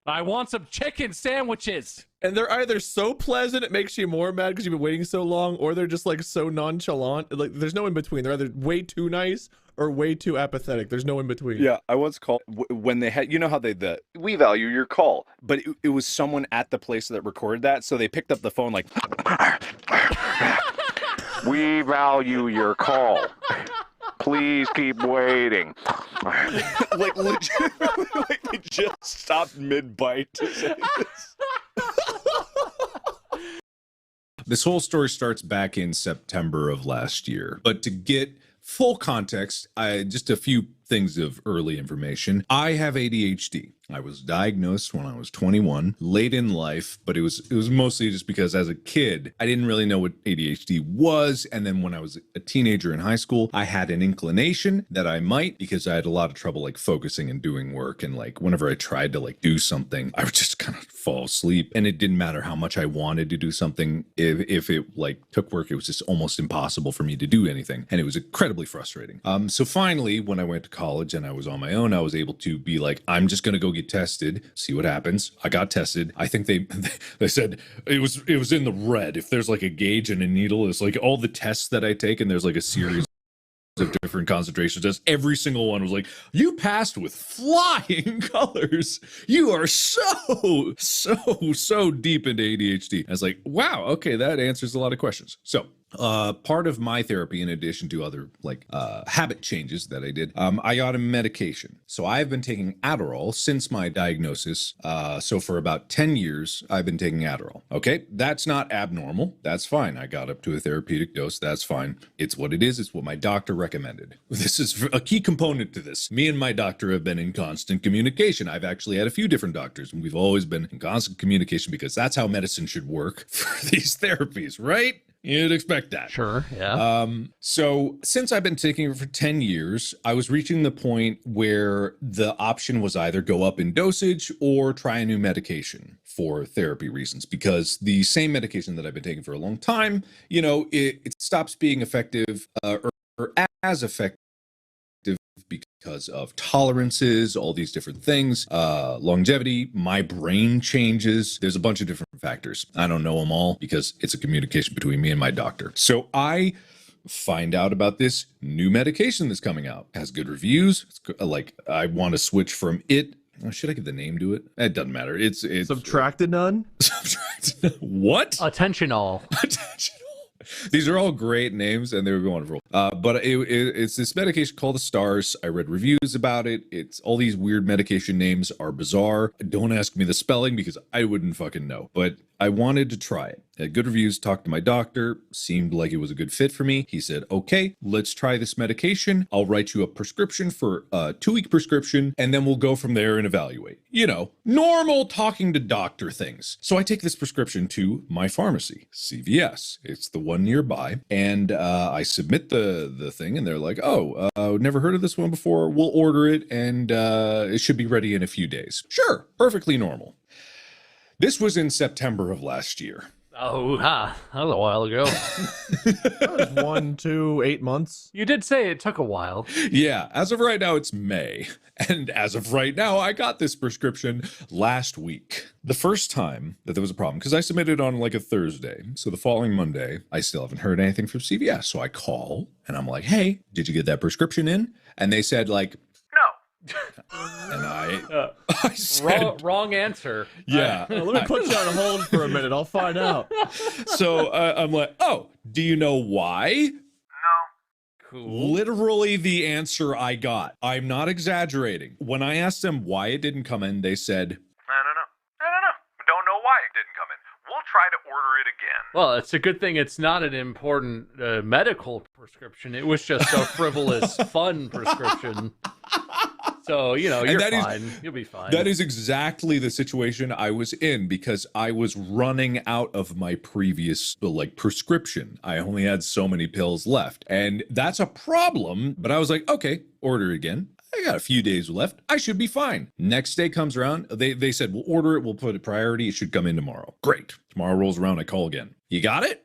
Speaker 6: I want some chicken sandwiches.
Speaker 3: And they're either so pleasant it makes you more mad because you've been waiting so long, or they're just like so nonchalant. Like there's no in between. They're either way too nice or way too apathetic. There's no in between.
Speaker 2: Yeah, I once called when they had, you know how we value your call, but it was someone at the place that recorded that, so they picked up the phone like,
Speaker 7: We value your call. Please keep waiting.
Speaker 2: like legitimately, like they just stopped mid-bite to say this.
Speaker 5: This whole story starts back in September of last year. But to get full context, just a few things of early information. I have ADHD. I was diagnosed when I was 21, late in life, but it was mostly just because as a kid, I didn't really know what ADHD was. And then when I was a teenager in high school, I had an inclination that I might, because I had a lot of trouble like focusing and doing work. And like whenever I tried to like do something, I would just kind of fall asleep. And it didn't matter how much I wanted to do something. If it like took work, it was just almost impossible for me to do anything. And it was incredibly frustrating. So finally, when I went to college and I was on my own, I was able to be like, I'm just going to go get tested, see what happens. I got tested. I think they said it was in the red. If there's like a gauge and a needle, it's like all the tests that I take, and there's like a series of different concentration tests. Every single one was like, you passed with flying colors. You are so deep into ADHD. I was like, wow, okay, that answers a lot of questions. So part of my therapy, in addition to other like habit changes that I did, I got a medication. So I've been taking Adderall since my diagnosis. So for about 10 years, I've been taking Adderall. Okay, that's not abnormal. That's fine. I got up to a therapeutic dose. That's fine. It's what it is. It's what my doctor recommended. This is a key component to this. Me and my doctor have been in constant communication. I've actually had a few different doctors, and we've always been in constant communication because that's how medicine should work for these therapies, right? You'd expect that.
Speaker 6: Sure, yeah.
Speaker 5: So since I've been taking it for 10 years, I was reaching the point where the option was either go up in dosage or try a new medication for therapy reasons, because the same medication that I've been taking for a long time, you know, it stops being effective or as effective because of tolerances, all these different things, longevity, my brain changes. There's a bunch of different factors. I don't know them all because it's a communication between me and my doctor. So I find out about this new medication that's coming out. It has good reviews. It's like, I want to switch from it. Oh, should I give the name to it? It doesn't matter. It's
Speaker 3: Subtractinone?
Speaker 5: What?
Speaker 6: Attentional.
Speaker 5: These are all great names, and they were wonderful. But it's this medication called the Stars. I read reviews about it. It's all these weird medication names are bizarre. Don't ask me the spelling because I wouldn't fucking know. But I wanted to try it. I had good reviews, talked to my doctor, seemed like it was a good fit for me. He said, okay, let's try this medication. I'll write you a prescription for a 2-week prescription, and then we'll go from there and evaluate. You know, normal talking to doctor things. So I take this prescription to my pharmacy, CVS. It's the one nearby, and I submit the thing, and they're like, oh, never heard of this one before. We'll order it, and it should be ready in a few days. Sure, perfectly normal. This was in September of last year.
Speaker 6: Oh, that was a while ago.
Speaker 3: That was 1, 2, 8 months.
Speaker 6: You did say it took a while.
Speaker 5: Yeah, as of right now, it's May. And as of right now, I got this prescription last week. The first time that there was a problem, because I submitted on like a Thursday. So the following Monday, I still haven't heard anything from CVS. So I call and I'm like, hey, did you get that prescription in? And they said like, and I said,
Speaker 6: wrong answer.
Speaker 5: Yeah.
Speaker 3: Let me put you on hold for a minute. I'll find out.
Speaker 5: So I'm like, oh, do you know why?
Speaker 4: No.
Speaker 6: Cool.
Speaker 5: Literally the answer I got. I'm not exaggerating. When I asked them why it didn't come in, they said,
Speaker 4: I don't know. Don't know why it didn't come in. We'll try to order it again.
Speaker 6: Well, it's a good thing it's not an important medical prescription. It was just a frivolous, fun prescription. So, you know, you're fine. You'll be fine.
Speaker 5: That is exactly the situation I was in because I was running out of my previous, like, prescription. I only had so many pills left. And that's a problem. But I was like, okay, order again. I got a few days left. I should be fine. Next day comes around. They said, we'll order it. We'll put it priority. It should come in tomorrow. Great. Tomorrow rolls around. I call again. You got it?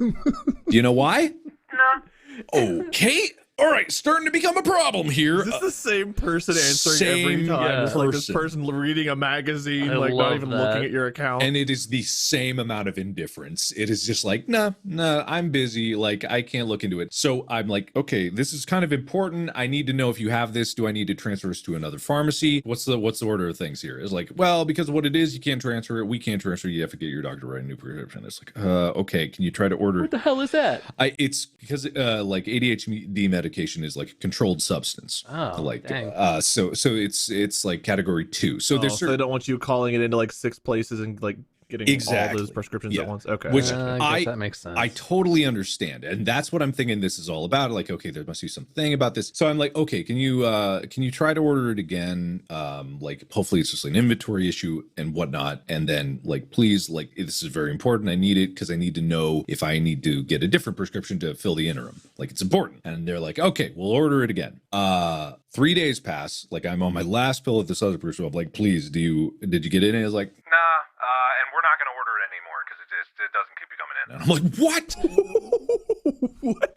Speaker 4: No.
Speaker 5: Do you know why?
Speaker 4: No.
Speaker 5: Okay. All right, starting to become a problem here.
Speaker 3: Is this the same person answering every time?
Speaker 6: yeah.
Speaker 3: It's like this person reading a magazine,
Speaker 6: I
Speaker 3: like not
Speaker 6: love
Speaker 3: even
Speaker 6: that.
Speaker 3: looking at your account.
Speaker 5: And it is the same amount of indifference. It is just like, nah, I'm busy. Like, I can't look into it. So I'm like, okay, this is kind of important. I need to know if you have this. Do I need to transfer this to another pharmacy? What's the order of things here? It's like, well, because of what it is, you can't transfer it. We can't transfer it. You have to get your doctor to write a new prescription. It's like, okay, can you try to order?
Speaker 6: What the hell is that?
Speaker 5: It's because like ADHD medication is like controlled substance.
Speaker 6: Oh,
Speaker 5: like
Speaker 6: dang.
Speaker 5: so it's like category 2. So there's
Speaker 3: so they don't want you calling it into like 6 places and like getting all those prescriptions at once. Okay.
Speaker 5: Which
Speaker 6: I guess that makes sense.
Speaker 5: I totally understand. And that's what I'm thinking this is all about. Like, okay, there must be something about this. So I'm like, okay, can you try to order it again? Like hopefully it's just an inventory issue and whatnot. And then like, please, like this is very important. I need it because I need to know if I need to get a different prescription to fill the interim. Like it's important. And they're like, okay, we'll order it again. 3 days pass. Like I'm on my last pill at this other person. I'm like, please, did you get it? And it's like,
Speaker 4: Nah, and we're not going to order it anymore because it doesn't keep you coming in.
Speaker 5: and I'm like, what?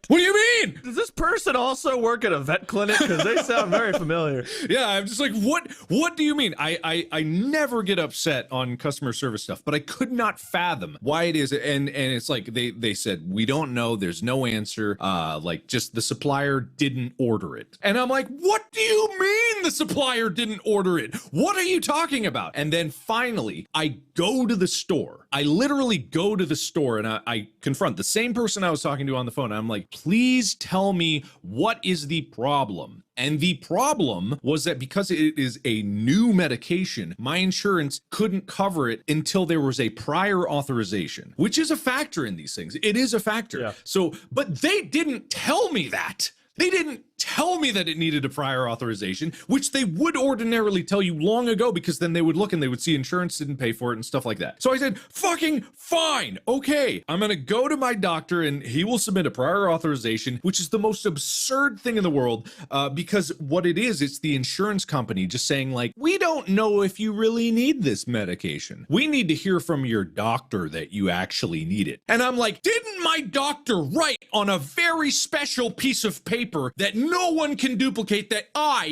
Speaker 5: What do you mean?
Speaker 3: Does this person also work at a vet clinic? Because they sound very familiar.
Speaker 5: Yeah, I'm just like, what do you mean? I never get upset on customer service stuff, but I could not fathom why it is. And it's like they said, we don't know, there's no answer. Like just the supplier didn't order it. And I'm like, what do you mean the supplier didn't order it? What are you talking about? And then finally, I go to the store. I literally go to the store and I confront the same person I was talking to on the phone. I'm like, please tell me what is the problem? And the problem was that because it is a new medication, my insurance couldn't cover it until there was a prior authorization, which is a factor in these things. It is a factor.
Speaker 3: Yeah.
Speaker 5: So, but they didn't tell me that. They didn't tell me that it needed a prior authorization, which they would ordinarily tell you long ago because then they would look and they would see insurance didn't pay for it and stuff like that. So I said, fucking fine. Okay, I'm going to go to my doctor and he will submit a prior authorization, which is the most absurd thing in the world because what it is, it's the insurance company just saying like, we don't know if you really need this medication. We need to hear from your doctor that you actually need it. And I'm like, didn't my doctor write on a very special piece of paper that no one can duplicate that.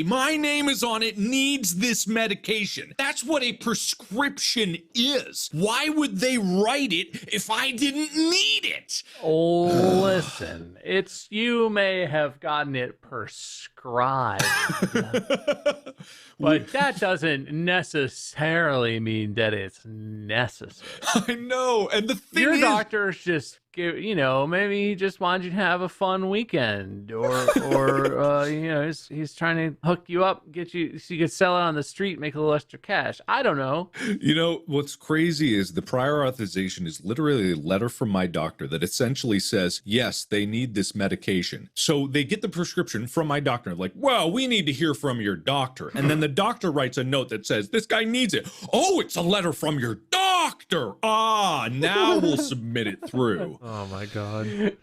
Speaker 5: My name is on it, needs this medication. That's what a prescription is. Why would they write it if I didn't need it?
Speaker 6: Listen, you may have gotten it prescribed, but that doesn't necessarily mean that it's necessary.
Speaker 5: I know, and the thing
Speaker 6: Your
Speaker 5: is,
Speaker 6: doctor's just, maybe he just wanted you to have a fun weekend, or he's trying to hook you up, get you so you could sell it on the street, make a little extra cash. I don't know.
Speaker 5: What's crazy is the prior authorization is literally a letter from my doctor that essentially says, yes, they need this medication. So they get the prescription from my doctor, like, well, we need to hear from your doctor. And then the doctor writes a note that says, this guy needs it. Oh, it's a letter from your doctor. Now we'll submit it through.
Speaker 3: Oh my God.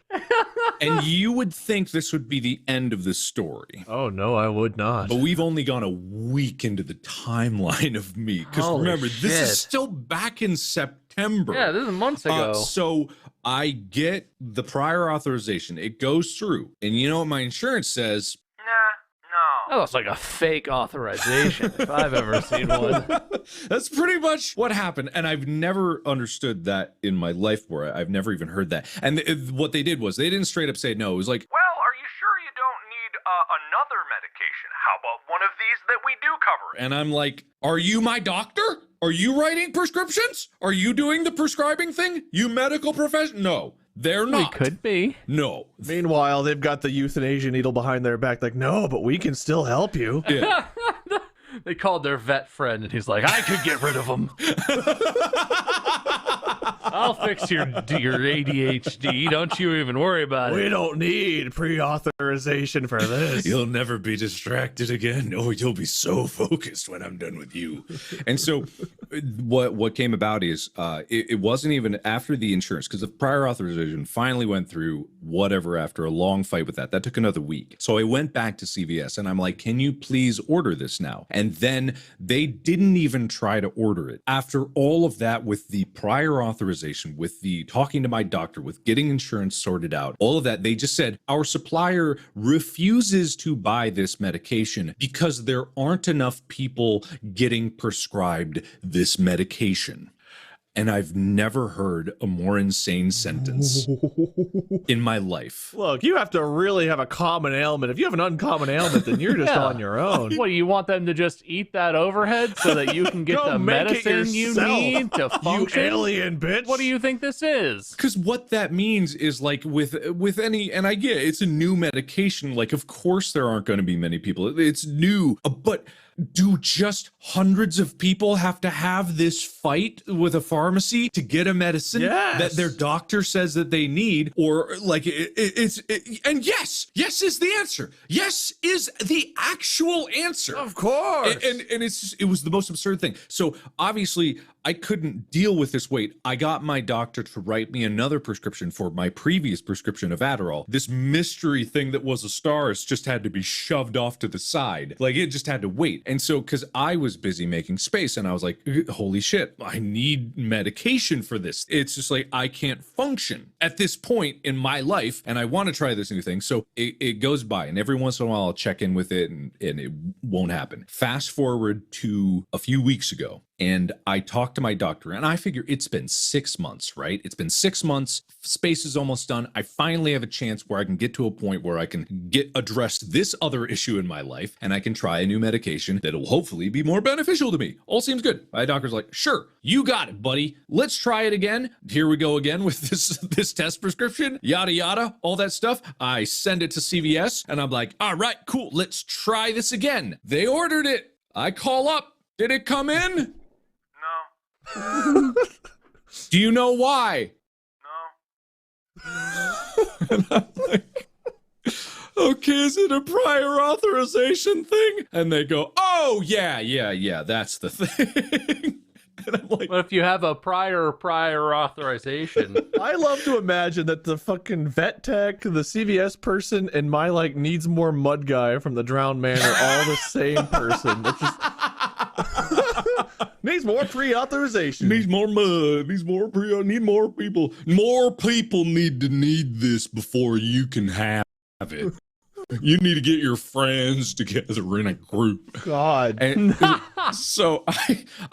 Speaker 5: And you would think this would be the end of the story.
Speaker 3: Oh no, I would not.
Speaker 5: But we've only gone a week into the timeline of me. Because
Speaker 6: Holy
Speaker 5: remember, this
Speaker 6: shit.
Speaker 5: is still back in September.
Speaker 6: Yeah, this is months ago.
Speaker 5: So I get the prior authorization. It goes through. And you know what my insurance says?
Speaker 6: That looks like a fake authorization if I've ever seen one.
Speaker 5: That's pretty much what happened. And I've never understood that in my life where I've never even heard that. And what they did was they didn't straight up say no. It was like,
Speaker 4: Well, are you sure you don't need another medication? How about one of these that we do cover?
Speaker 5: and I'm like, are you my doctor? Are you writing prescriptions? Are you doing the prescribing thing? You medical profession? No. They're
Speaker 6: We
Speaker 5: not.
Speaker 6: could be.
Speaker 5: No.
Speaker 3: Meanwhile, they've got the euthanasia needle behind their back, like, no, but we can still help you.
Speaker 5: Yeah.
Speaker 6: They called their vet friend, and he's like, I could get rid of him. I'll fix your ADHD. Don't you even worry about
Speaker 3: We
Speaker 6: it.
Speaker 3: don't need pre-authorization for this.
Speaker 5: You'll never be distracted again. Oh, you'll be so focused when I'm done with you. And so what came about is it wasn't even after the insurance, because the prior authorization finally went through, whatever, after a long fight with that. That took another week. So I went back to CVS and I'm like, can you please order this now? And then they didn't even try to order it. After all of that, with the prior authorization, with the talking to my doctor, with getting insurance sorted out, all of that, they just said, our supplier refuses to buy this medication because there aren't enough people getting prescribed this medication. And I've never heard a more insane sentence in my life.
Speaker 3: Look, you have to really have a common ailment. If you have an uncommon ailment, then you're just
Speaker 6: Yeah.
Speaker 3: on your own.
Speaker 6: What, you want them to just eat that overhead so that you can get
Speaker 3: Go
Speaker 6: the
Speaker 3: make it
Speaker 6: medicine you
Speaker 3: yourself,
Speaker 6: need to function?
Speaker 3: You alien bitch.
Speaker 6: What do you think this is?
Speaker 5: Because what that means is, like, with any, and I get it, it's a new medication. Like, of course there aren't going to be many people. It's new, but do just hundreds of people have to have this fight with a pharmacy to get a medicine that their doctor says that they need? Or like and yes is the answer. Yes is the actual answer.
Speaker 3: Of course.
Speaker 5: And it was the most absurd thing. So obviously I couldn't deal with this weight. I got my doctor to write me another prescription for my previous prescription of Adderall. This mystery thing that was a Star's just had to be shoved off to the side. Like, it just had to wait. And so, because I was busy making space, and I was like, holy shit, I need medication for this. It's just like, I can't function at this point in my life, and I want to try this new thing. So it goes by, and every once in a while I'll check in with it, and it won't happen. Fast forward to a few weeks ago. And I talked to my doctor, and I figure it's been 6 months, right? It's been 6 months. Space is almost done. I finally have a chance where I can get to a point where I can address this other issue in my life, and I can try a new medication that will hopefully be more beneficial to me. All seems good. My doctor's like, sure, you got it, buddy. Let's try it again. Here we go again with this test prescription, yada, yada, all that stuff. I send it to CVS, and I'm like, all right, cool. Let's try this again. They ordered it. I call up. Did it come in?
Speaker 4: No.
Speaker 5: Do you know why?
Speaker 4: No.
Speaker 5: And I'm like, okay, is it a prior authorization thing? And they go, oh, yeah, that's the thing. And I'm like,
Speaker 6: What if you have a prior authorization?
Speaker 3: I love to imagine that the fucking vet tech, the CVS person, and my like needs more mud guy from the Drowned Man are all the same person. It's just... needs more pre-authorization.
Speaker 5: needs more mud, need more people. More people need to need this before you can have it. You need to get your friends together in a group.
Speaker 3: God.
Speaker 5: And so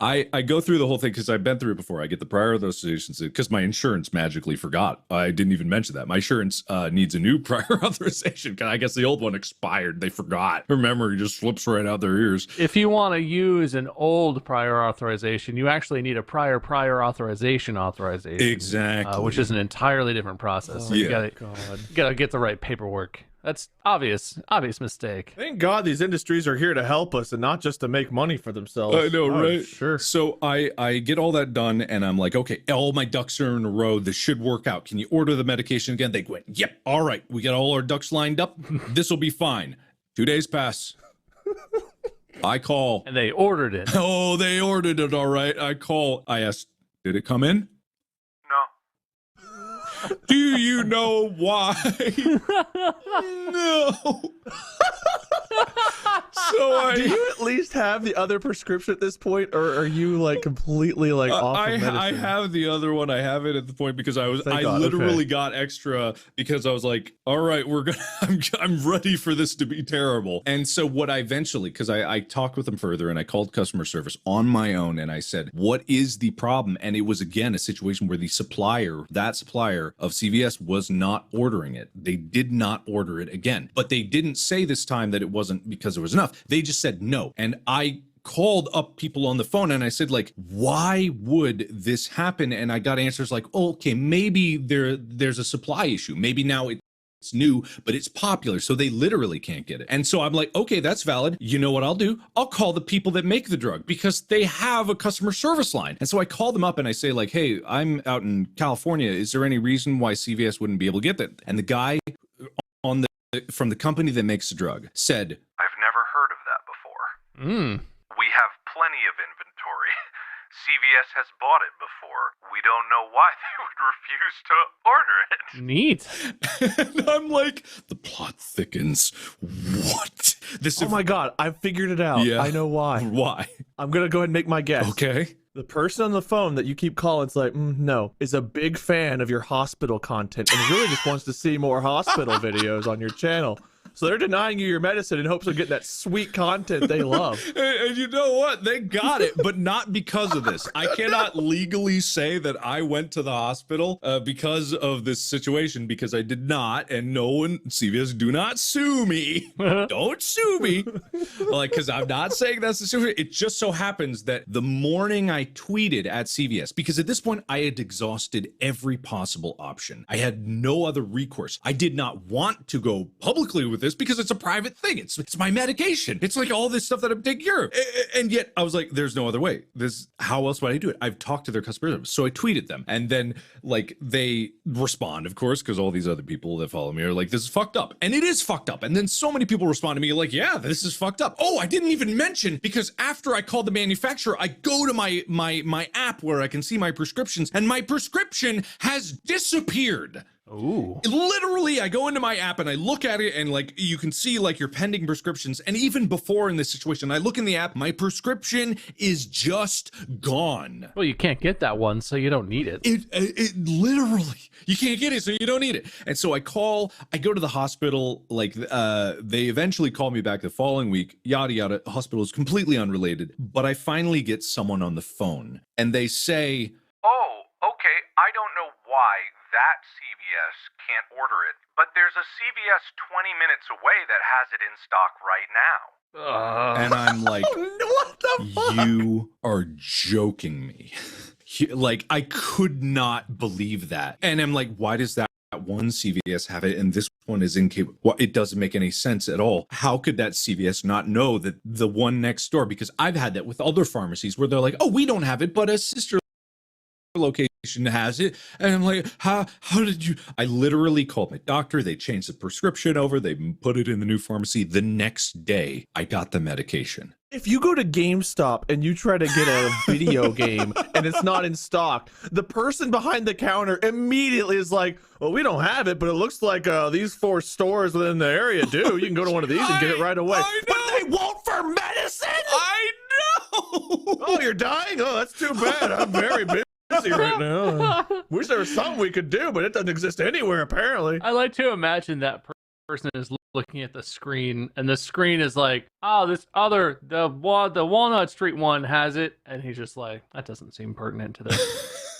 Speaker 5: I go through the whole thing because I've been through it before. I get the prior authorizations because my insurance magically forgot. I didn't even mention that. My insurance needs a new prior authorization. I guess the old one expired. They forgot. Her memory just slips right out their ears.
Speaker 6: If you want to use an old prior authorization, you actually need a prior authorization.
Speaker 5: Exactly.
Speaker 6: Which is an entirely different process. So you gotta get the right paperwork. That's obvious mistake.
Speaker 3: Thank God these industries are here to help us and not just to make money for themselves.
Speaker 5: I know, right?
Speaker 3: Sure.
Speaker 5: So I get all that done, and I'm like, okay, all my ducks are in a row. This should work out. Can you order the medication again? They went, yep, all right. We got all our ducks lined up. This will be fine. 2 days pass. I call.
Speaker 6: And they ordered it.
Speaker 5: Oh, they ordered it, all right. I call. I asked, did it come in?
Speaker 4: No.
Speaker 5: Do you know why? No. So
Speaker 3: do you at least have the other prescription at this point, or are you like completely like off of medicine?
Speaker 5: I have the other one. I have it at the point because I literally got extra because I was like, all right, I'm ready for this to be terrible. And so what I eventually, because I talked with them further and I called customer service on my own and I said, what is the problem? And it was again a situation where the supplier of CVS was not ordering it. They did not order it again, but they didn't say this time that it wasn't because there was enough. They just said no. And I called up people on the phone and I said, like, why would this happen? And I got answers like, oh, okay, maybe there's a supply issue. Maybe now it's new, but it's popular, so they literally can't get it. And so I'm like, okay, that's valid. You know what I'll do? I'll call the people that make the drug because they have a customer service line. And so I call them up and I say like, hey, I'm out in California. Is there any reason why CVS wouldn't be able to get that? And the guy from the company that makes the drug said,
Speaker 4: I've never heard of that before. We have plenty of inventory. CVS has bought it before. We don't know why they would refuse to order it.
Speaker 6: Neat.
Speaker 5: And I'm like, the plot thickens. What?
Speaker 3: Oh my God, I figured it out.
Speaker 5: Yeah.
Speaker 3: I know why.
Speaker 5: Why?
Speaker 3: I'm going to go ahead and make my guess.
Speaker 5: Okay.
Speaker 3: The person on the phone that you keep calling, it's like, no, is a big fan of your hospital content and really just wants to see more hospital videos on your channel. So they're denying you your medicine in hopes of getting that sweet content they love.
Speaker 5: And you know what? They got it, but not because of this. I cannot legally say that I went to the hospital because of this situation, because I did not. And no one, CVS, do not sue me. Don't sue me. Like, because I'm not saying that's the situation. It just so happens that the morning I tweeted at CVS, because at this point I had exhausted every possible option. I had no other recourse. I did not want to go publicly with this because it's a private thing. It's my medication. It's like all this stuff that I'm taking care of. And yet I was like, there's no other way. How else would I do it? I've talked to their customer service. So I tweeted them. And then like they respond, of course, because all these other people that follow me are like, this is fucked up. And it is fucked up. And then so many people respond to me like, yeah, this is fucked up. Oh, I didn't even mention, because after I called the manufacturer, I go to my app where I can see my prescriptions, and my prescription has disappeared.
Speaker 6: Ooh.
Speaker 5: Literally, I go into my app and I look at it, and like you can see like your pending prescriptions. And even before in this situation, I look in the app, my prescription is just gone.
Speaker 6: Well, you can't get that one, so you don't need it.
Speaker 5: It literally, you can't get it, so you don't need it. And so I go to the hospital, like they eventually call me back the following week, yada yada. The hospital is completely unrelated, but I finally get someone on the phone and they say,
Speaker 4: Oh, okay, I don't know why that CVS can't order it, but there's a CVS 20 minutes away that has it in stock right now.
Speaker 5: And I'm like,
Speaker 3: what the fuck?
Speaker 5: You are joking me. Like, I could not believe that. And I'm like, why does that one CVS have it and this one is incapable? Well, it doesn't make any sense at all. How could that CVS not know that the one next door? Because I've had that with other pharmacies where they're like, oh, we don't have it, but a sister location has it. And I'm like, how did you? I literally called my doctor. They changed the prescription over. They put it in the new pharmacy. The next day, I got the medication.
Speaker 3: If you go to GameStop and you try to get a video game and it's not in stock, the person behind the counter immediately is like, well, we don't have it, but it looks like these 4 stores within the area do. You can go to one of these and get it right away. But they won't for medicine?
Speaker 5: I know!
Speaker 3: Oh, you're dying? Oh, that's too bad. I'm very busy right now. Wish there was something we could do, but it doesn't exist anywhere, apparently.
Speaker 6: I like to imagine that person is looking at the screen, and the screen is like, oh, the Walnut Street one has it, and he's just like, that doesn't seem pertinent to this.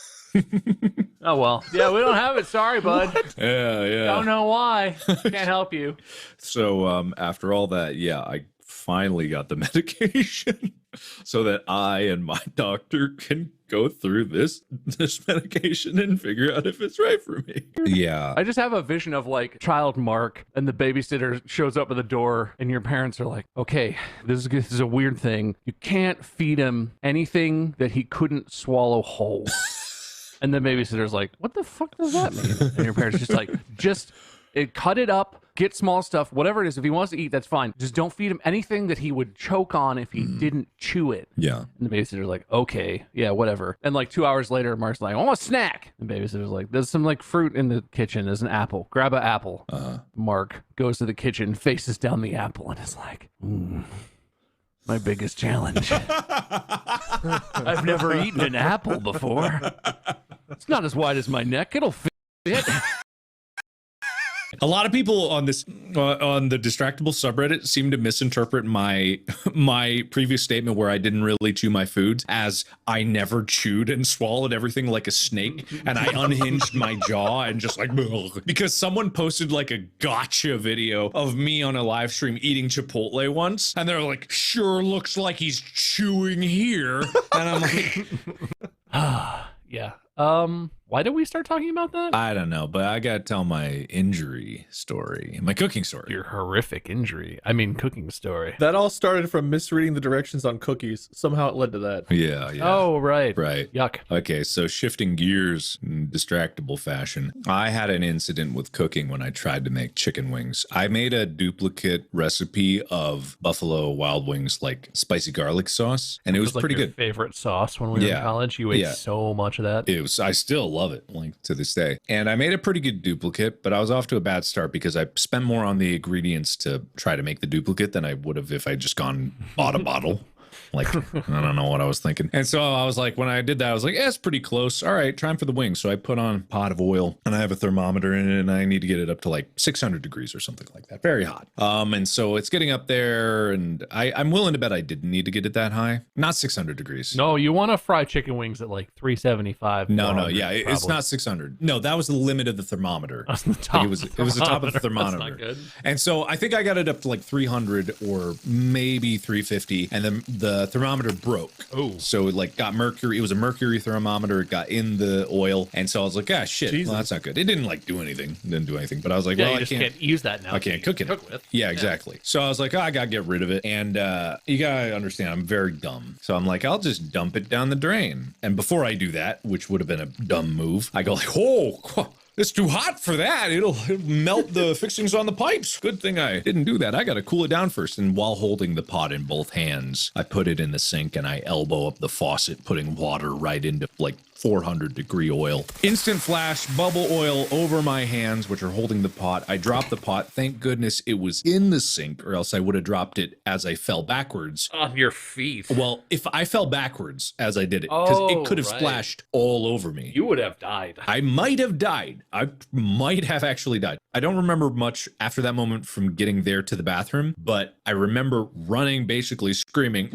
Speaker 6: Oh well, yeah, we don't have it. Sorry, bud.
Speaker 5: Yeah.
Speaker 6: Don't know why. Can't help you.
Speaker 5: So after all that, yeah, I finally got the medication so that I and my doctor can go through this medication and figure out if it's right for me. Yeah.
Speaker 6: I just have a vision of like child Mark, and the babysitter shows up at the door, and your parents are like, okay, this is a weird thing. You can't feed him anything that he couldn't swallow whole. And the babysitter's like, what the fuck does that mean? And your parents just like, cut it up, get small stuff, whatever it is. If he wants to eat, that's fine. Just don't feed him anything that he would choke on if he didn't chew it.
Speaker 5: Yeah.
Speaker 6: And the babysitter's like, okay, yeah, whatever. And like 2 hours later, Mark's like, I want a snack. And the babysitter's like, there's some like fruit in the kitchen. There's an apple. Grab an apple. Mark goes to the kitchen, faces down the apple, and is like, my biggest challenge. I've never eaten an apple before. It's not as wide as my neck. It'll fit.
Speaker 5: A lot of people on this on the Distractible subreddit seem to misinterpret my previous statement where I didn't really chew my foods as I never chewed and swallowed everything like a snake, and I unhinged my jaw and just like because someone posted like a gotcha video of me on a live stream eating Chipotle once, and they're like, sure looks like he's chewing here, and I'm like,
Speaker 6: yeah. Why did we start talking about that?
Speaker 5: I don't know, but I gotta tell my injury story, my cooking story.
Speaker 6: Your horrific injury. I mean, cooking story.
Speaker 3: That all started from misreading the directions on cookies. Somehow it led to that.
Speaker 5: Yeah.
Speaker 6: Oh, right.
Speaker 5: Yuck. Okay, so shifting gears in Distractible fashion, I had an incident with cooking when I tried to make chicken wings. I made a duplicate recipe of Buffalo Wild Wings, like spicy garlic sauce, and it was
Speaker 6: like
Speaker 5: pretty
Speaker 6: your
Speaker 5: good.
Speaker 6: Favorite sauce when we were in college? You ate so much of that.
Speaker 5: I still love it, like to this day. And I made a pretty good duplicate, but I was off to a bad start because I spent more on the ingredients to try to make the duplicate than I would have if I'd just gone bought a bottle. Like, I don't know what I was thinking. And so I was like, when I did that, I was like, yeah, it's pretty close. All right, time for the wings. So I put on a pot of oil, and I have a thermometer in it, and I need to get it up to like 600 degrees or something like that. Very hot. And so it's getting up there, and I'm willing to bet I didn't need to get it that high. Not 600 degrees.
Speaker 6: No, you want to fry chicken wings at like 375.
Speaker 5: No, yeah, it's not 600. No, that was the limit of the thermometer.
Speaker 6: That's the top.
Speaker 5: It was the top of the thermometer.
Speaker 6: That's not good.
Speaker 5: And so I think I got it up to like 300 or maybe 350, and then the thermometer broke.
Speaker 6: Oh,
Speaker 5: so it like got mercury. It was a mercury thermometer. It got in the oil, and so I was like, ah, shit.
Speaker 3: Jesus.
Speaker 5: Well, that's not good. It didn't like do anything. It didn't do anything. But I was like,
Speaker 6: yeah,
Speaker 5: well,
Speaker 6: you
Speaker 5: I
Speaker 6: just can't use that now.
Speaker 5: I can't cook it.
Speaker 6: With.
Speaker 5: Yeah, exactly. So I was like, oh, I gotta get rid of it. And you gotta understand, I'm very dumb. So I'm like, I'll just dump it down the drain. And before I do that, which would have been a dumb move, I go like, oh, it's too hot for that. It'll melt the fixings on the pipes. Good thing I didn't do that. I got to cool it down first. And while holding the pot in both hands, I put it in the sink and I elbow up the faucet, putting water right into like 400-degree oil. Instant flash, bubble oil over my hands, which are holding the pot. I dropped the pot. Thank goodness it was in the sink, or else I would have dropped it as I fell backwards.
Speaker 6: On your feet.
Speaker 5: Well, if I fell backwards as I did it, because it could have splashed all over me.
Speaker 6: You would have died.
Speaker 5: I might have died. I might have actually died. I don't remember much after that moment from getting there to the bathroom, but I remember running, basically screaming,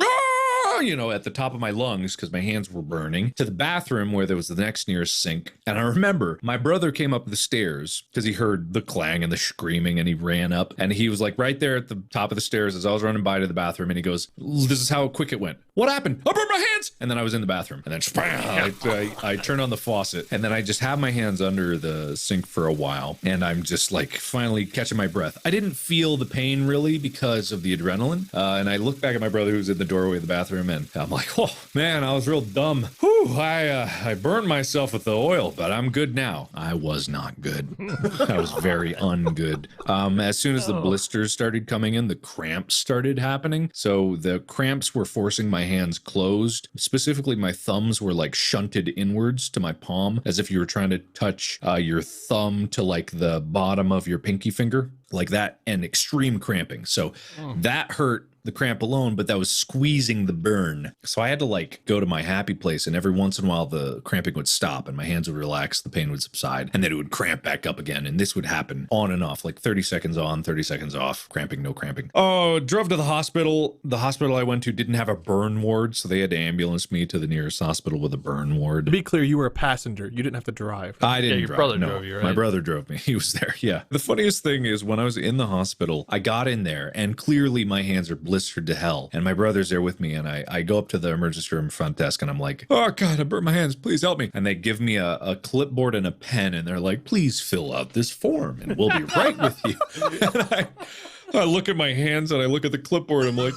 Speaker 5: you know, at the top of my lungs because my hands were burning, to the bathroom where there was the next nearest sink. And I remember my brother came up the stairs because he heard the clang and the screaming, and he ran up, and he was like right there at the top of the stairs as I was running by to the bathroom, and he goes, this is how quick it went. What happened? I burned my hands! And then I was in the bathroom, and then I turned on the faucet, and then I just have my hands under the sink for a while, and I'm just like finally catching my breath. I didn't feel the pain really because of the adrenaline, and I look back at my brother who's in the doorway of the bathroom, and I'm like, oh man, I was real dumb. Whew, I burned myself with the oil, but I'm good now. I was not good. I was very ungood. As soon as the blisters started coming in, the cramps started happening. So the cramps were forcing my hands closed. Specifically, my thumbs were like shunted inwards to my palm, as if you were trying to touch your thumb to like the bottom of your pinky finger, like that, and extreme cramping. So that hurt the cramp alone, but that was squeezing the burn. So I had to like go to my happy place, and every once in a while the cramping would stop and my hands would relax, the pain would subside, and then it would cramp back up again. And this would happen on and off, like 30 seconds on, 30 seconds off, cramping, no cramping. Oh, drove to the hospital. The hospital I went to didn't have a burn ward, so they had to ambulance me to the nearest hospital with a burn ward.
Speaker 8: To be clear, you were a passenger. You didn't have to drive.
Speaker 5: I didn't
Speaker 6: your
Speaker 5: drive.
Speaker 6: brother
Speaker 5: No,
Speaker 6: drove you, right?
Speaker 5: My brother drove me. He was there. Yeah. The funniest thing is when I was in the hospital, I got in there and clearly my hands are blistered to hell. And my brother's there with me, and I go up to the emergency room front desk and I'm like, oh God, I burnt my hands. Please help me. And they give me a clipboard and a pen and they're like, please fill out this form and we'll be right with you. And I look at my hands and I look at the clipboard. I'm like,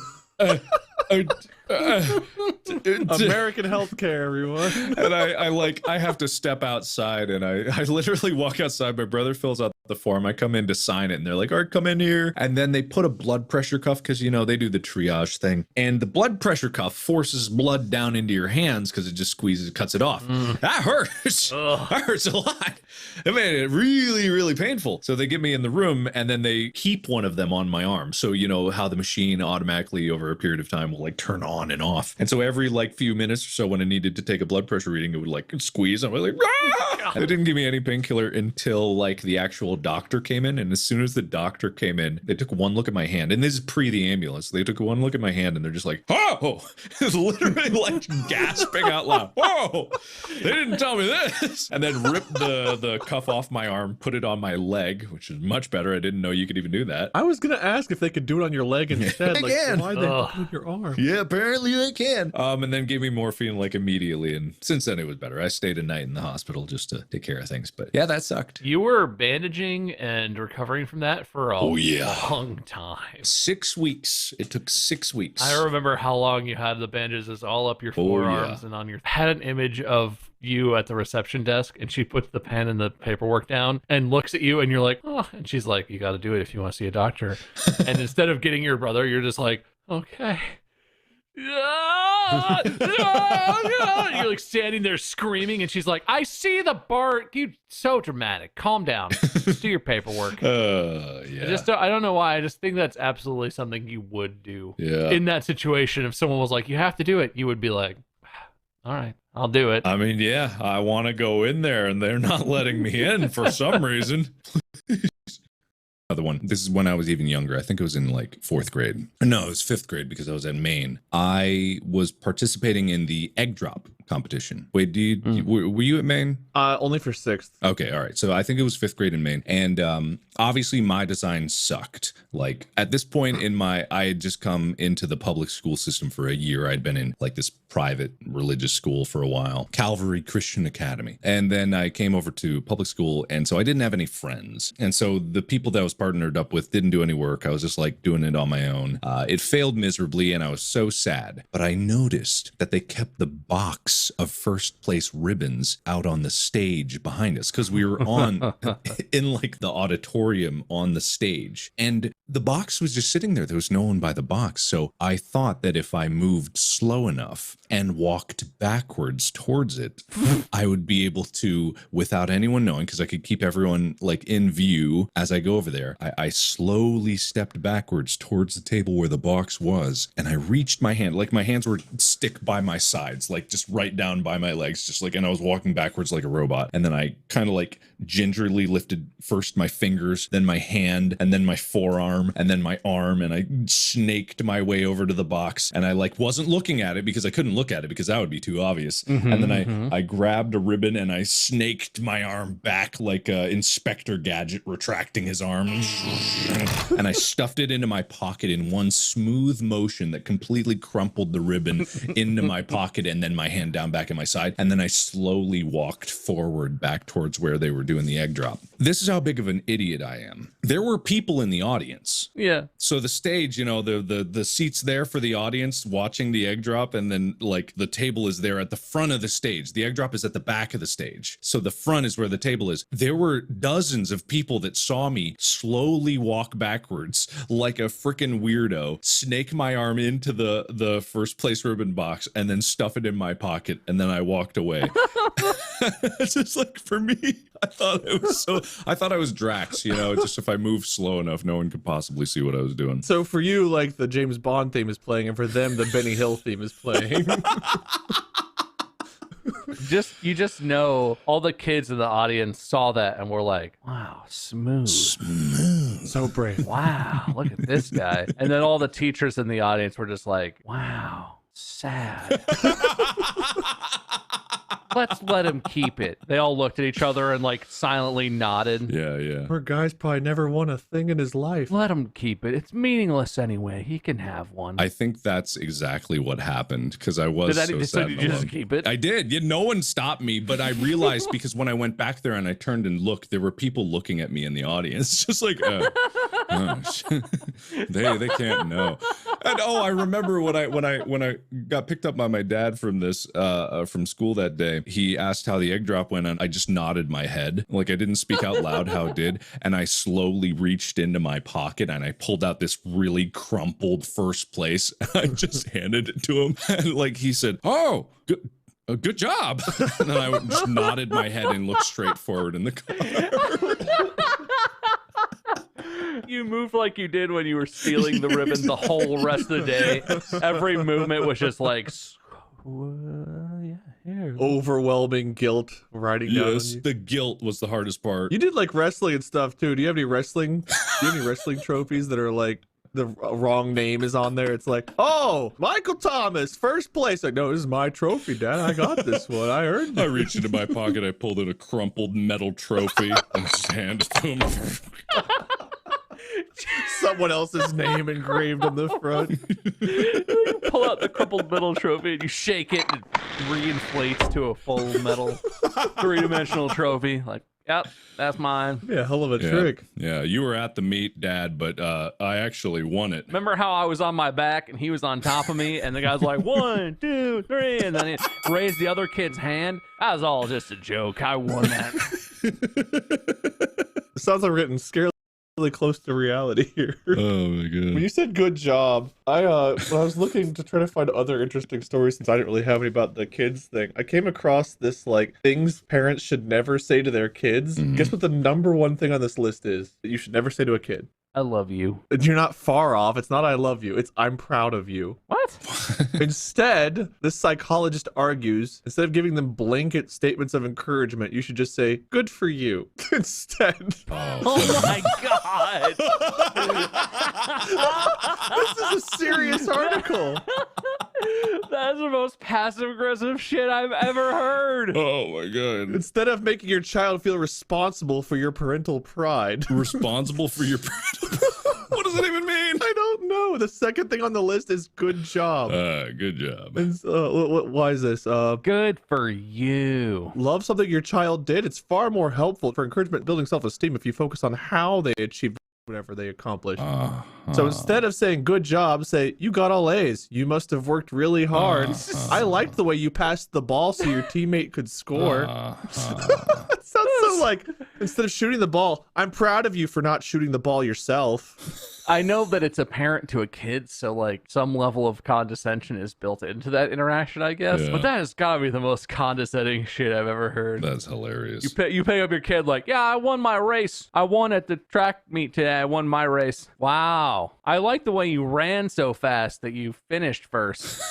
Speaker 3: American healthcare, everyone.
Speaker 5: And I have to step outside, and I literally walk outside. My brother fills out the form. I come in to sign it, and they're like, all right, come in here. And then they put a blood pressure cuff, because, you know, they do the triage thing. And the blood pressure cuff forces blood down into your hands because it just squeezes, cuts it off. That hurts. That hurts a lot. It made it really, really painful. So they get me in the room, and then they keep one of them on my arm. So, you know, how the machine automatically over a period of time will like turn on and off. And so every like few minutes or so when I needed to take a blood pressure reading, it would like squeeze. I was like, ah! They didn't give me any painkiller until like the actual doctor came in. And as soon as the doctor came in, they took one look at my hand. And this is pre the ambulance. They took one look at my hand and they're just like, oh, it's literally like gasping out loud. Whoa, they didn't tell me this. And then ripped the cuff off my arm, put it on my leg, which is much better. I didn't know you could even do that.
Speaker 3: I was gonna ask if they could do it on your leg instead. Like,
Speaker 5: Again.
Speaker 3: why they do it on your arm?
Speaker 5: Yeah, apparently they can. And then gave me morphine like immediately. And since then it was better. I stayed a night in the hospital just to take care of things. But yeah, that sucked.
Speaker 6: You were bandaging and recovering from that for a long time.
Speaker 5: 6 weeks. It took 6 weeks.
Speaker 6: I remember how long you had the bandages all up your forearms and on your. Had an image of you at the reception desk, and she puts the pen and the paperwork down and looks at you, and you're like, oh, and she's like, you got to do it if you want to see a doctor. And instead of getting your brother, you're just like, okay. You're like standing there screaming, and she's like, I see the bar. You so dramatic. Calm down. Just do your paperwork.
Speaker 5: Yeah.
Speaker 6: I don't know why. I just think that's absolutely something you would do.
Speaker 5: Yeah.
Speaker 6: In that situation, if someone was like, you have to do it, you would be like, all right, I'll do it.
Speaker 5: I mean, yeah, I want to go in there, and they're not letting me in for some reason. Another one. This is when I was even younger. I think it was in like 4th grade. No, it was 5th grade because I was in Maine. I was participating in the egg drop competition. Wait, were you at Maine?
Speaker 3: Only for 6th.
Speaker 5: Okay, all right. So I think it was 5th grade in Maine. And obviously my design sucked. Like at this point I had just come into the public school system for a year. I'd been in like this private religious school for a while, Calvary Christian Academy. And then I came over to public school. And so I didn't have any friends. And so the people that I was partnered up with didn't do any work. I was just like doing it on my own. It failed miserably and I was so sad. But I noticed that they kept the box of first place ribbons out on the stage behind us because we were on in like the auditorium on the stage, and the box was just sitting there. There was no one by the box. So I thought that if I moved slow enough and walked backwards towards it, I would be able to, without anyone knowing, because I could keep everyone like in view as I go over there. I slowly stepped backwards towards the table where the box was, and I reached my hand, like my hands were stick by my sides, like just right down by my legs, just like, and I was walking backwards like a robot. And then I kind of like gingerly lifted first my fingers, then my hand, and then my forearm, and then my arm, and I snaked my way over to the box. And I like wasn't looking at it because I couldn't look at it because that would be too obvious. And then I grabbed a ribbon and I snaked my arm back like Inspector Gadget retracting his arm, and I stuffed it into my pocket in one smooth motion that completely crumpled the ribbon into my pocket, and then my hand down back at my side. And then I slowly walked forward back towards where they were doing the egg drop. This is how big of an idiot I am. There were people in the audience.
Speaker 6: Yeah.
Speaker 5: So the stage, you know, the seats there for the audience watching the egg drop, and then like the table is there at the front of the stage. The egg drop is at the back of the stage. So the front is where the table is. There were dozens of people that saw me slowly walk backwards like a freaking weirdo, snake my arm into the first place ribbon box, and then stuff it in my pocket pocket, and then I walked away. It's just like, for me, I thought I was Drax, you know, just if I moved slow enough, no one could possibly see what I was doing.
Speaker 3: So for you, like, the James Bond theme is playing, and for them, the Benny Hill theme is playing.
Speaker 6: You just know all the kids in the audience saw that and were like, wow, smooth.
Speaker 3: So brave.
Speaker 6: Wow, look at this guy. And then all the teachers in the audience were just like, wow, sad. Let's let him keep it. They all looked at each other and like silently nodded.
Speaker 5: Yeah.
Speaker 3: Poor guy's probably never won a thing in his life.
Speaker 6: Let him keep it. It's meaningless anyway. He can have one.
Speaker 5: I think that's exactly what happened, because I was so sad.
Speaker 6: Did you just keep it?
Speaker 5: I did. Yeah, no one stopped me, but I realized, because when I went back there and I turned and looked, there were people looking at me in the audience, just like, they can't know. And I remember when I got picked up by my dad from school that day. He asked how the egg drop went, and I just nodded my head, like I didn't speak out loud how it did. And I slowly reached into my pocket and I pulled out this really crumpled first place. I just handed it to him, and like he said, "Oh, good job." And then I just nodded my head and looked straight forward in the car.
Speaker 6: You moved like you did when you were stealing the ribbon the whole rest of the day. Every movement was just like, yeah, here.
Speaker 3: Overwhelming guilt riding down on
Speaker 5: Yes,
Speaker 3: you.
Speaker 5: the guilt was the hardest part.
Speaker 3: You did like wrestling and stuff too. Do you have any wrestling trophies that are like the wrong name is on there? It's like, oh, Michael Thomas, first place. Like, no, this is my trophy, Dad. I got this one. I earned
Speaker 5: I
Speaker 3: it.
Speaker 5: reached into my pocket, I pulled out a crumpled metal trophy and just handed it to him.
Speaker 3: Someone else's name engraved on the front.
Speaker 6: You pull out the crumpled metal trophy and you shake it and it reinflates to a full metal three-dimensional trophy. Like, yep, that's mine.
Speaker 3: Yeah, hell of a trick.
Speaker 5: Yeah, you were at the meet, Dad, but I actually won it.
Speaker 6: Remember how I was on my back and he was on top of me and the guy's like, 1, 2, 3, and then he raised the other kid's hand? That was all just a joke. I won that.
Speaker 3: It sounds like we're getting scared. Really close to reality here.
Speaker 5: Oh my god.
Speaker 3: When you said good job, when I was looking to try to find other interesting stories, since I didn't really have any about the kids thing, I came across this like things parents should never say to their kids. Guess what the #1 thing on this list is that you should never say to a kid?
Speaker 6: I love you.
Speaker 3: You're not far off. It's not I love you. It's I'm proud of you.
Speaker 6: What?
Speaker 3: Instead, this psychologist argues, instead of giving them blanket statements of encouragement, you should just say, good for you, instead.
Speaker 6: Oh my god.
Speaker 3: This is a serious article.
Speaker 6: That's the most passive-aggressive shit I've ever heard.
Speaker 5: Oh my god.
Speaker 3: Instead of making your child feel responsible for your parental pride.
Speaker 5: Responsible for your What does that even mean?
Speaker 3: I don't know. The second thing on the list is good job.
Speaker 5: Good job.
Speaker 3: And, why is this?
Speaker 6: Good for you.
Speaker 3: Love something your child did. It's far more helpful for encouragement, building self-esteem if you focus on how they achieved whatever they accomplished. So instead of saying good job, say you got all A's. You must have worked really hard. I liked the way you passed the ball so your teammate could score. That sounds so like, instead of shooting the ball, I'm proud of you for not shooting the ball yourself.
Speaker 6: I know that it's apparent to a kid, so like some level of condescension is built into that interaction, I guess.
Speaker 5: Yeah.
Speaker 6: But that has gotta be the most condescending shit I've ever heard.
Speaker 5: That's hilarious.
Speaker 6: You pay up your kid like, yeah, I won my race. I won at the track meet today. I won my race. Wow. I like the way you ran so fast that you finished first.